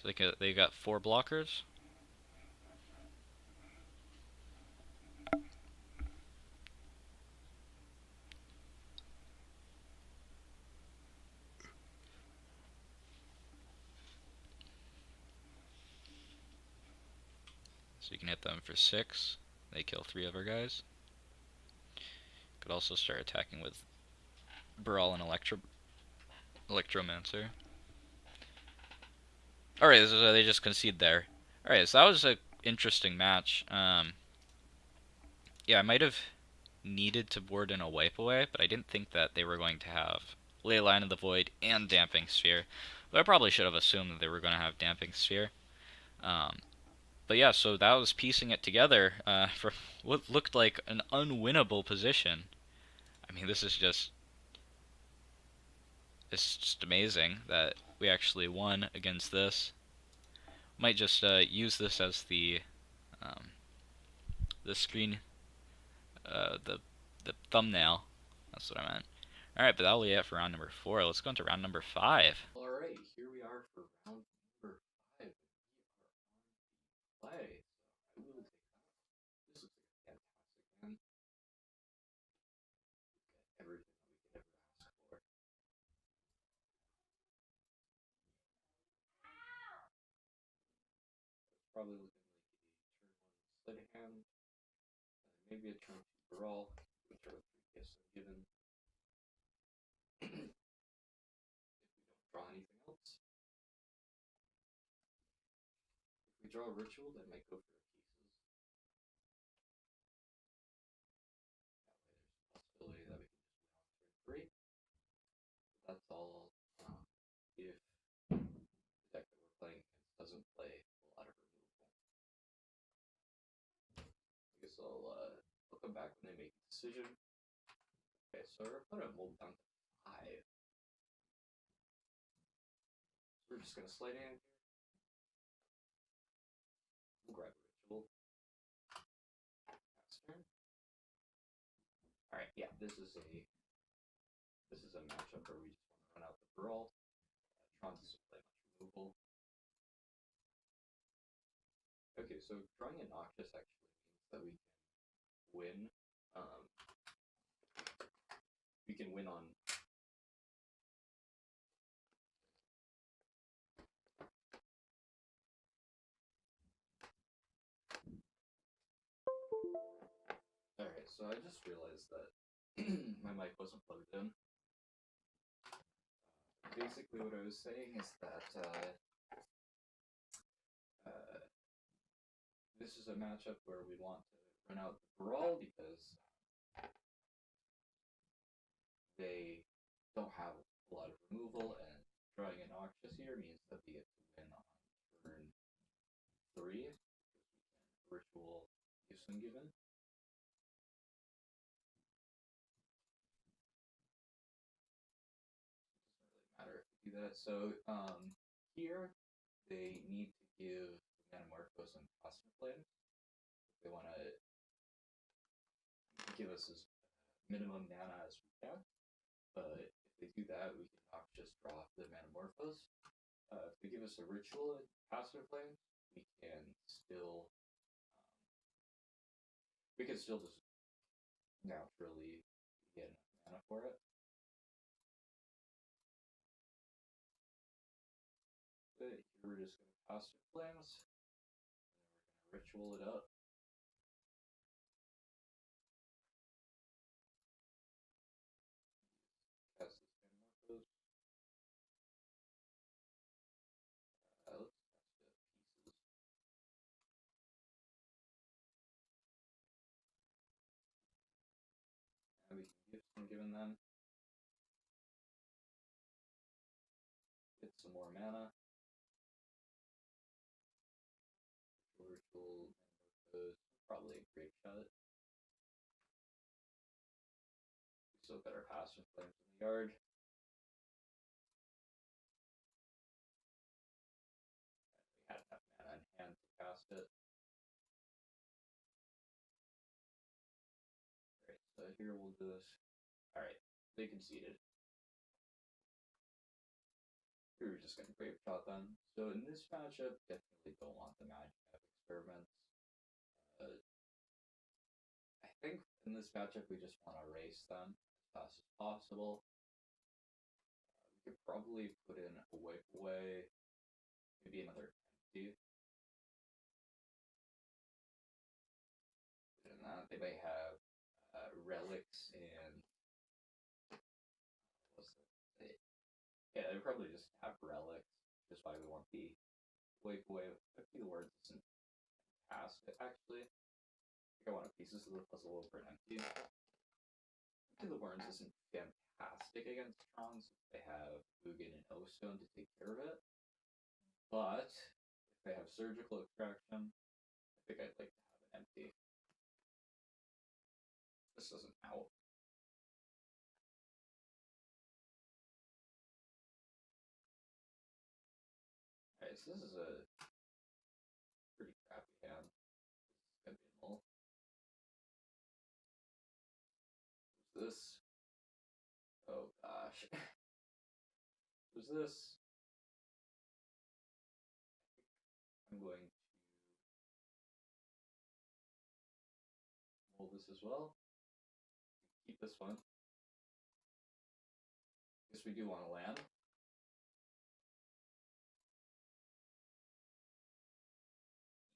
A: So they got 4 blockers. So you can hit them for 6. They kill 3 of our guys. Could also start attacking with Brawl and Electromancer. Alright, so they just concede there. Alright, so that was an interesting match. Yeah, I might have needed to board in a wipe away, but I didn't think that they were going to have Leyline of the Void and Damping Sphere. But I probably should have assumed that they were going to have Damping Sphere. But yeah, so that was piecing it together for what looked like an unwinnable position. I mean, it's just amazing that we actually won against this. Might just use this as the screen, the thumbnail. That's what I meant. Alright, but that'll be it for round number 4. Let's go into round number 5.
B: Alright, here we are for round number 5. We are on play. So I will take that. This looks like a fantastic man. Got everything that we could ever ask for. It's probably looking like a turn 1 sleight of hand. Maybe a turn 2 brawl, which are 3 gifts given. If we don't draw anything else. If we draw a ritual, that might go for the pieces. That way there's a possibility that we can just win on turn 3. But that's all if the deck that we're playing against doesn't play a lot of removal. I guess I'll come back when they make a decision. Okay, so our opponent moved down to 5. So we're just gonna slide in here. We'll grab a ritual. Pass turn. Alright, yeah, this is a matchup where we just want to run out the brawl. Tron doesn't play much removal. Okay, so drawing a Noxious actually means that we can win. We can win on. Alright, so I just realized that my mic wasn't plugged in. Basically, what I was saying is that this is a matchup where we want to run out the brawl because they don't have a lot of removal, and drawing a Noxious here means that we get to win on turn 3 because we can ritual use them given. Doesn't really matter if we do that. So here they need to give Metamorphose and Cosmic Flame. They want to give us as minimum mana as we can. But if they do that, we can just draw the Metamorphose. If they give us a ritual and Cosmic Flame, we can still just naturally get enough mana for it. But here we're just going to Cosmic Flames. ritual it up. Cast this Metamorphose. Let's cast it pieces. And we can give some given them. Get some more mana. Ritual Metamorphose. Probably a Grape Shot. We still better pass with Flames in the Yard. We had enough mana in hand to cast it. Alright, so here we'll do this. Alright, they conceded. We were just gonna Grape Shot them. So in this matchup, definitely don't want the Magic Map Experiments. I think in this matchup we just want to race them as fast as possible. We could probably put in a Wipe Away, maybe another empty. Put in that. They may have relics and yeah, they probably just have relics. Just why we want the Wipe Away. Empty the Words isn't fantastic actually. I think I want pieces of the puzzle over an empty. Empty the Words isn't fantastic against Trons. They have Ugin and O-Stone to take care of it. But if they have Surgical Extraction, I think I'd like to have an empty. This doesn't help. Alright, so this is a pretty crappy hand. This is gonna be a null. Who's this? Oh gosh. Who's this? I'm going to mold this as well. Keep this one. Guess we do want to land.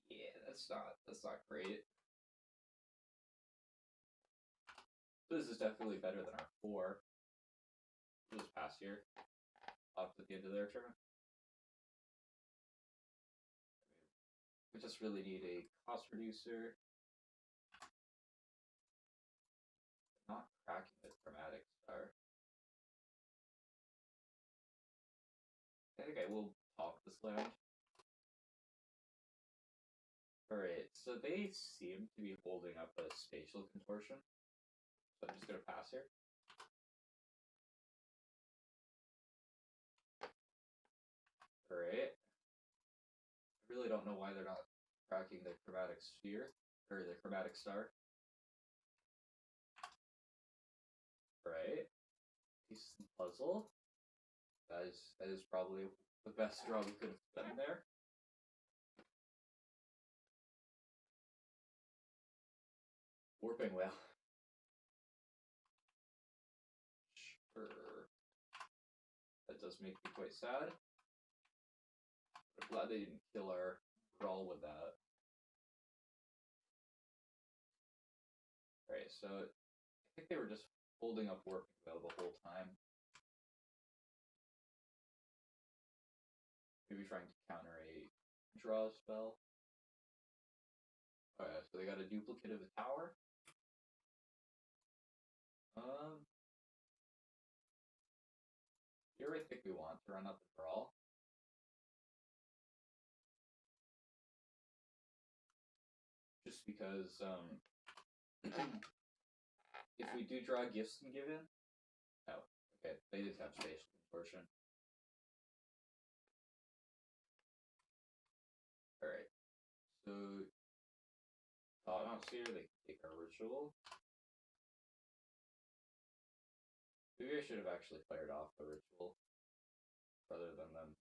B: Yeah, that's not great. This is definitely better than our 4. We'll just pass here. Off at the end of their turn. We just really need a cost reducer. Not cracking the Chromatic Star. I think I will talk this land. Alright, so they seem to be holding up a Spatial Contortion. So I'm just gonna pass here. Alright. I really don't know why they're not cracking the Chromatic Sphere, or the Chromatic Star. Right. Piece of the puzzle. That is probably the best draw we could have done there. Warping Whale. Sure. That does make me quite sad. I'm glad they didn't kill our Brawl with that. Alright, so I think they were just holding up Warping Whale the whole time. Maybe trying to counter a draw spell. Alright, so they got a duplicate of the tower. Here I think we want to run up the Brawl. Just because, if we do draw Gifts and Given... Oh, okay, they did have Spatial Contortion. Alright, so... Thought-Knot Seer, they can take our Ritual. Maybe I should have actually fired off the Ritual, rather than them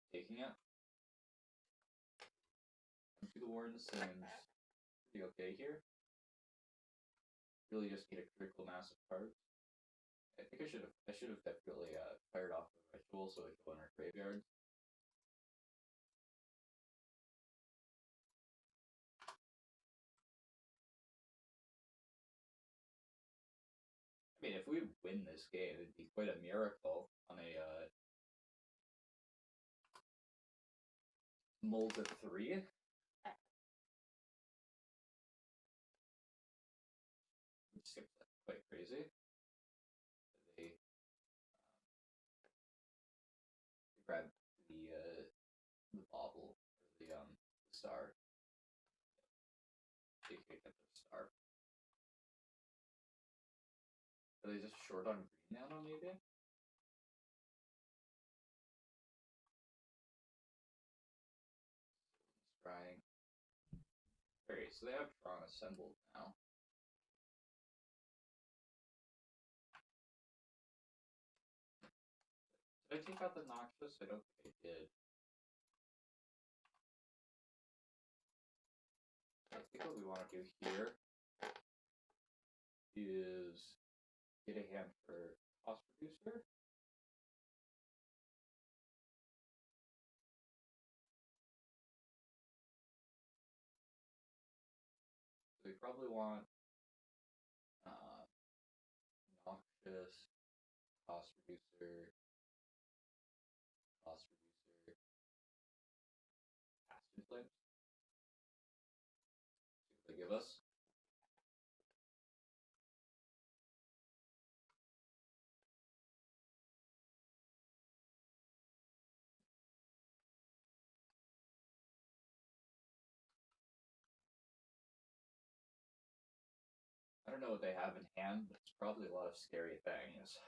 B: taking it. Empty the Warden seems pretty okay here. Really just need a critical mass of cards. I think I should have definitely fired off the Ritual so it could go in our graveyard. I mean, if we win this game, it'd be quite a miracle on a mold of 3. Which seems like quite crazy. They grab the bauble or the star. They could get their star. Are they just short on green now, maybe? Scrying. Alright, so they have Tron assembled now. Did I take out the Noxious? I don't think I did. I think what we want to do here is get a hand for cost reducer. So we probably want Noxious, cost reducer, Passion Flames. See what they give us. I don't know what they have in hand, but it's probably a lot of scary things.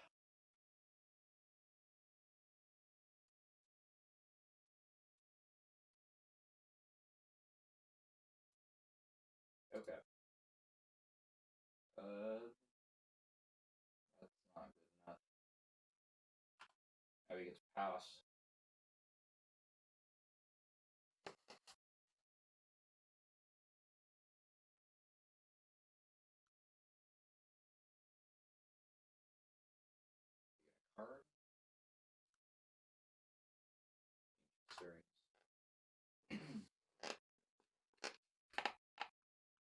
B: Okay. That's not good enough. Now we get to pass. Card.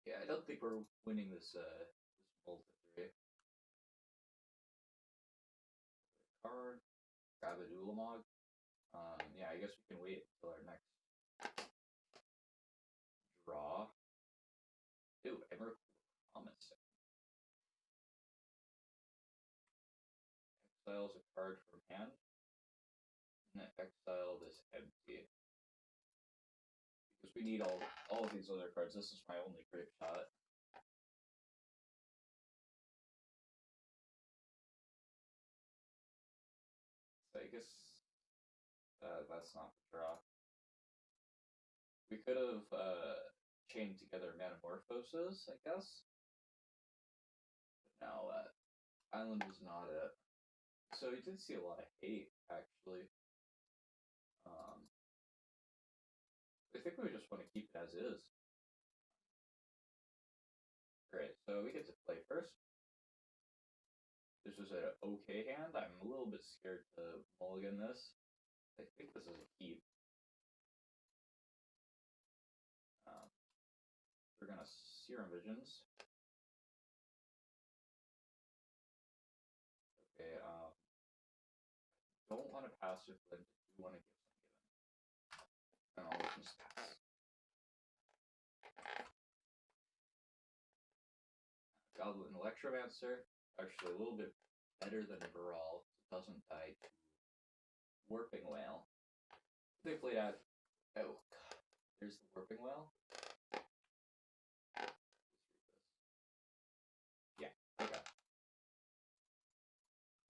B: Yeah, I don't think we're winning this mold of 3. Card. Grab a Ulamog. Yeah, I guess we can wait until our next draw. Ew, Emrakul Promising. Exiles a card from hand. And exile this empty. Because we need all of these other cards. This is my only great shot. So I guess that's not the draw. We could have chained together Metamorphoses, I guess. But no, Island was not it. So we did see a lot of hate, actually. I think we just want to keep it as is. Great, so we get to play first. This was an okay hand. I'm a little bit scared to mulligan this. I think this is a keep. We're gonna Serum Visions. Okay, don't want to passive flint, do want to give some given. And I'll just pass. Goblin Electromancer, actually a little bit better than Baral. It doesn't die to Warping Whale. They played out. Oh, God. There's the Warping Whale. Yeah, okay.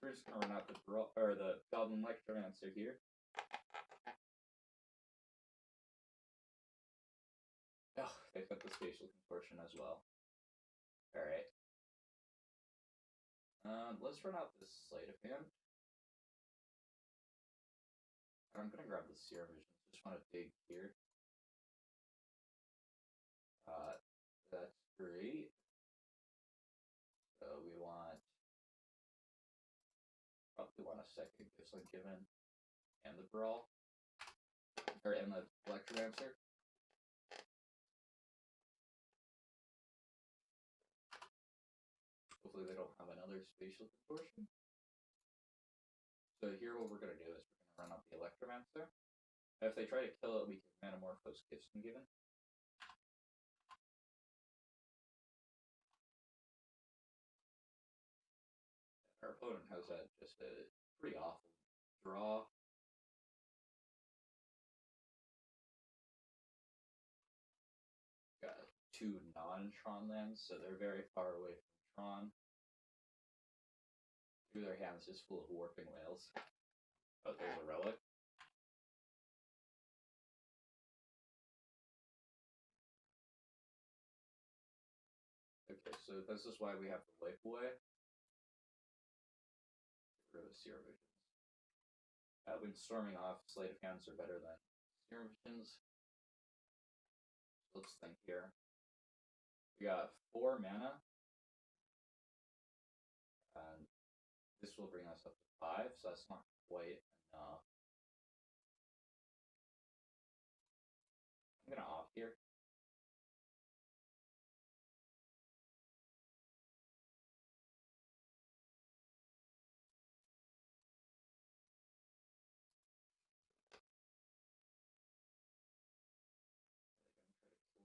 B: We're just gonna run out the Baral, or the Goblin Electromancer here. Oh, they've got the Spatial Contortion as well. Alright. Let's run out this Sleight of Hand. I'm gonna grab the Serum Visions. Just want to dig here. That's great. So we probably want a second Gifts Ungiven and the Brawl, and the Electromancer. Hopefully they don't don't have another spatial contortion. So here what we're going to do is we're going to run up the Electromancer. If they try to kill it, we can Manamorphose Giftsman Given. Our opponent has just a pretty awful draw. Got 2 non-Tron lands, so they're very far away from Tron. Through their hands just full of Warping Whales. Oh, there's a Relic. Okay, so this is why we have to wipe away. Get rid of Serum Visions. When storming off, Sleight of Hands are better than Serum Visions. So let's think here. We got 4 mana. And this will bring us up to 5, so that's not quite enough. I'm gonna off here.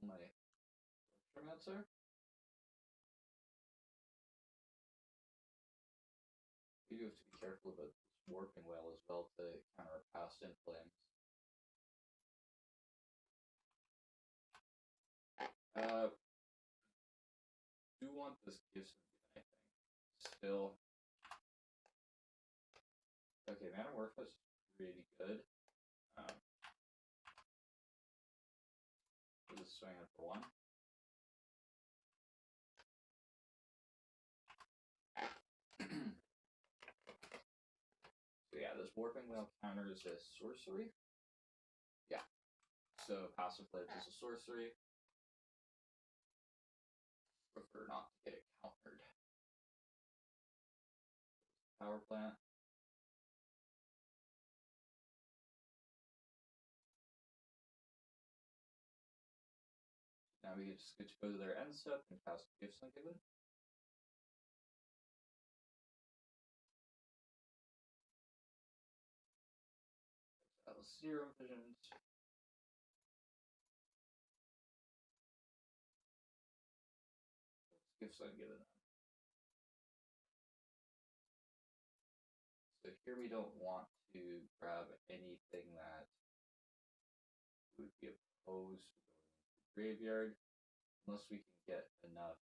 B: I'm gonna try to kill my Electromancer. You do have to be careful about this Warping Whale as well to counter Past Inflames. Do want this Giftsman Given, I think. Still. Okay, Manamorphose is pretty good. We'll just swing it for 1. So yeah, this Warping Whale counters a sorcery. Yeah. So Passive Pledge is a sorcery. Prefer not to get it countered. Power Plant. Now we just get to go to their end step and cast Giftsman Given. That was Serum Visions. Giftsman Given them. So here we don't want to grab anything that would be opposed to going into the graveyard, unless we can get enough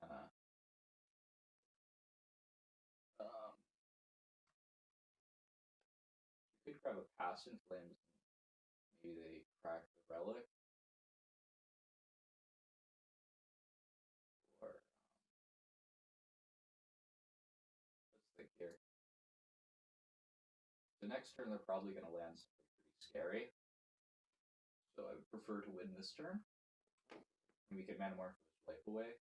B: mana. We could grab a Past Inflames and maybe they crack the Relic. Or let's think here. The next turn they're probably going to land something pretty scary. So I would prefer to win this turn. And we can Manamorphose Wipe Away.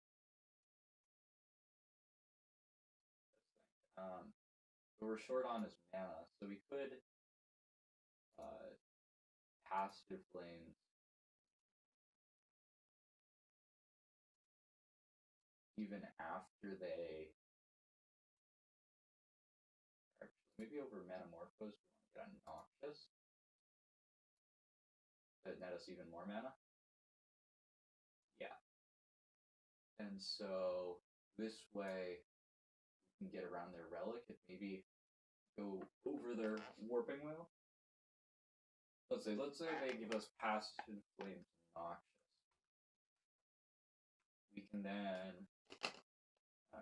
B: What we're short on is mana, so we could Past Inflames even after they actually maybe over Manamorphose we want to get on Noxious to net us even more mana. Yeah. And so this way we can get around their Relic and maybe go over their Warping Whale. Let's say they give us Past Inflames Noxious. We can then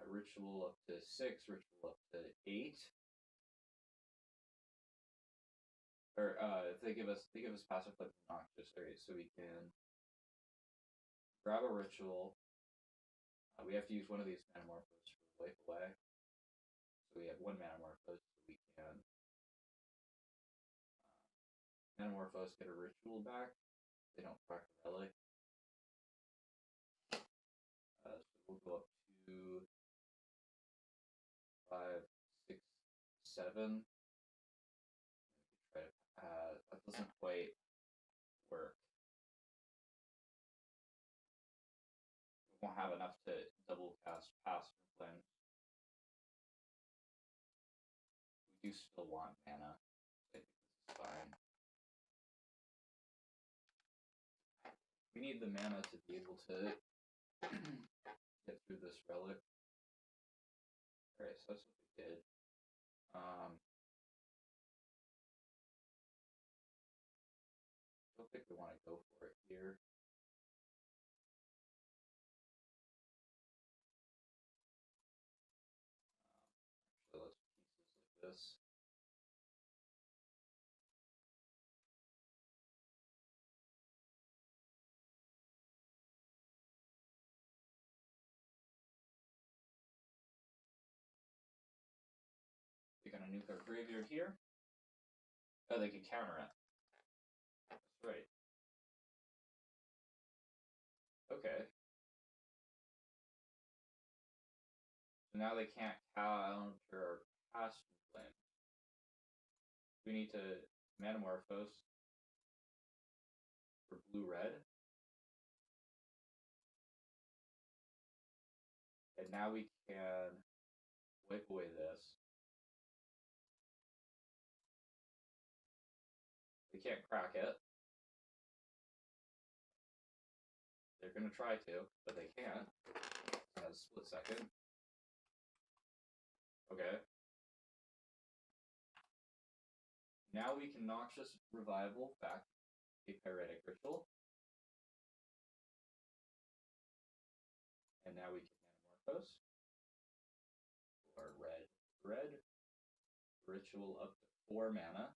B: Ritual up to 6, Ritual up to 8. Or if they give us Passive Inflames Noxious, alright, so we can grab a Ritual. We have to use one of these Manamorphose for Wipe Away. So we have 1 Manamorphose, so we can Manamorphose, get a Ritual back. They don't crack the Relic. So we'll go up to 5, 6, 7. Try to, that doesn't quite work. We won't have enough to double cast Pass from Flames. We do still want mana. I think this is fine. We need the mana to be able to get through this relic. Alright, so that's what we did. I don't think we want to go for it here. Actually, let's pieces like this. They're gonna nuke our graveyard here. Oh, they can counter it. That's right. Okay. So now they can't counter our Pass from Flame. We need to Manamorphose for blue-red. And now we can wipe away this. They can't crack it. They're gonna try to, but they can't. It has a split second. Okay. Now we can Noxious Revival back a Pyretic Ritual. And now we can Manamorphose. Or red. Ritual up to 4 mana.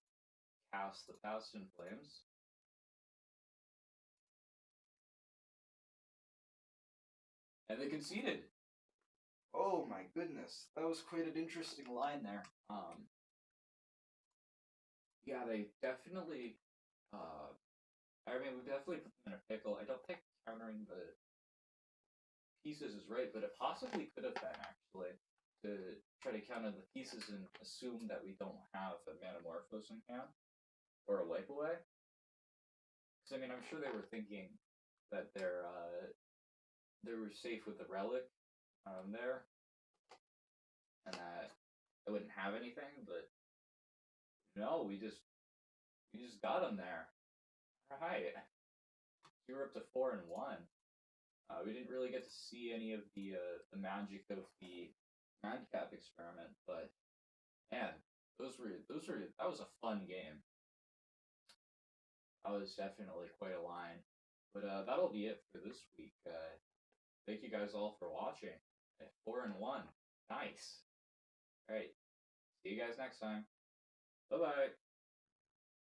B: Cast the Pass from Flames. And they conceded. Oh my goodness, that was quite an interesting line there. Yeah, they definitely. I mean, we definitely put them in a pickle. I don't think countering the pieces is right, but it possibly could have been actually to try to counter the pieces and assume that we don't have a Manamorphose in hand or a wipe away. Because I mean, I'm sure they were thinking that they were safe with the relic there, and that I wouldn't have anything, but no, we just got them there. Alright. We were up to 4 and 1. We didn't really get to see any of the magic of the Madcap experiment, but man, that was a fun game. That was definitely quite a line. But that'll be it for this week. Thank you guys all for watching. 4 and 1. Nice. Alright. See you guys next time. Bye bye.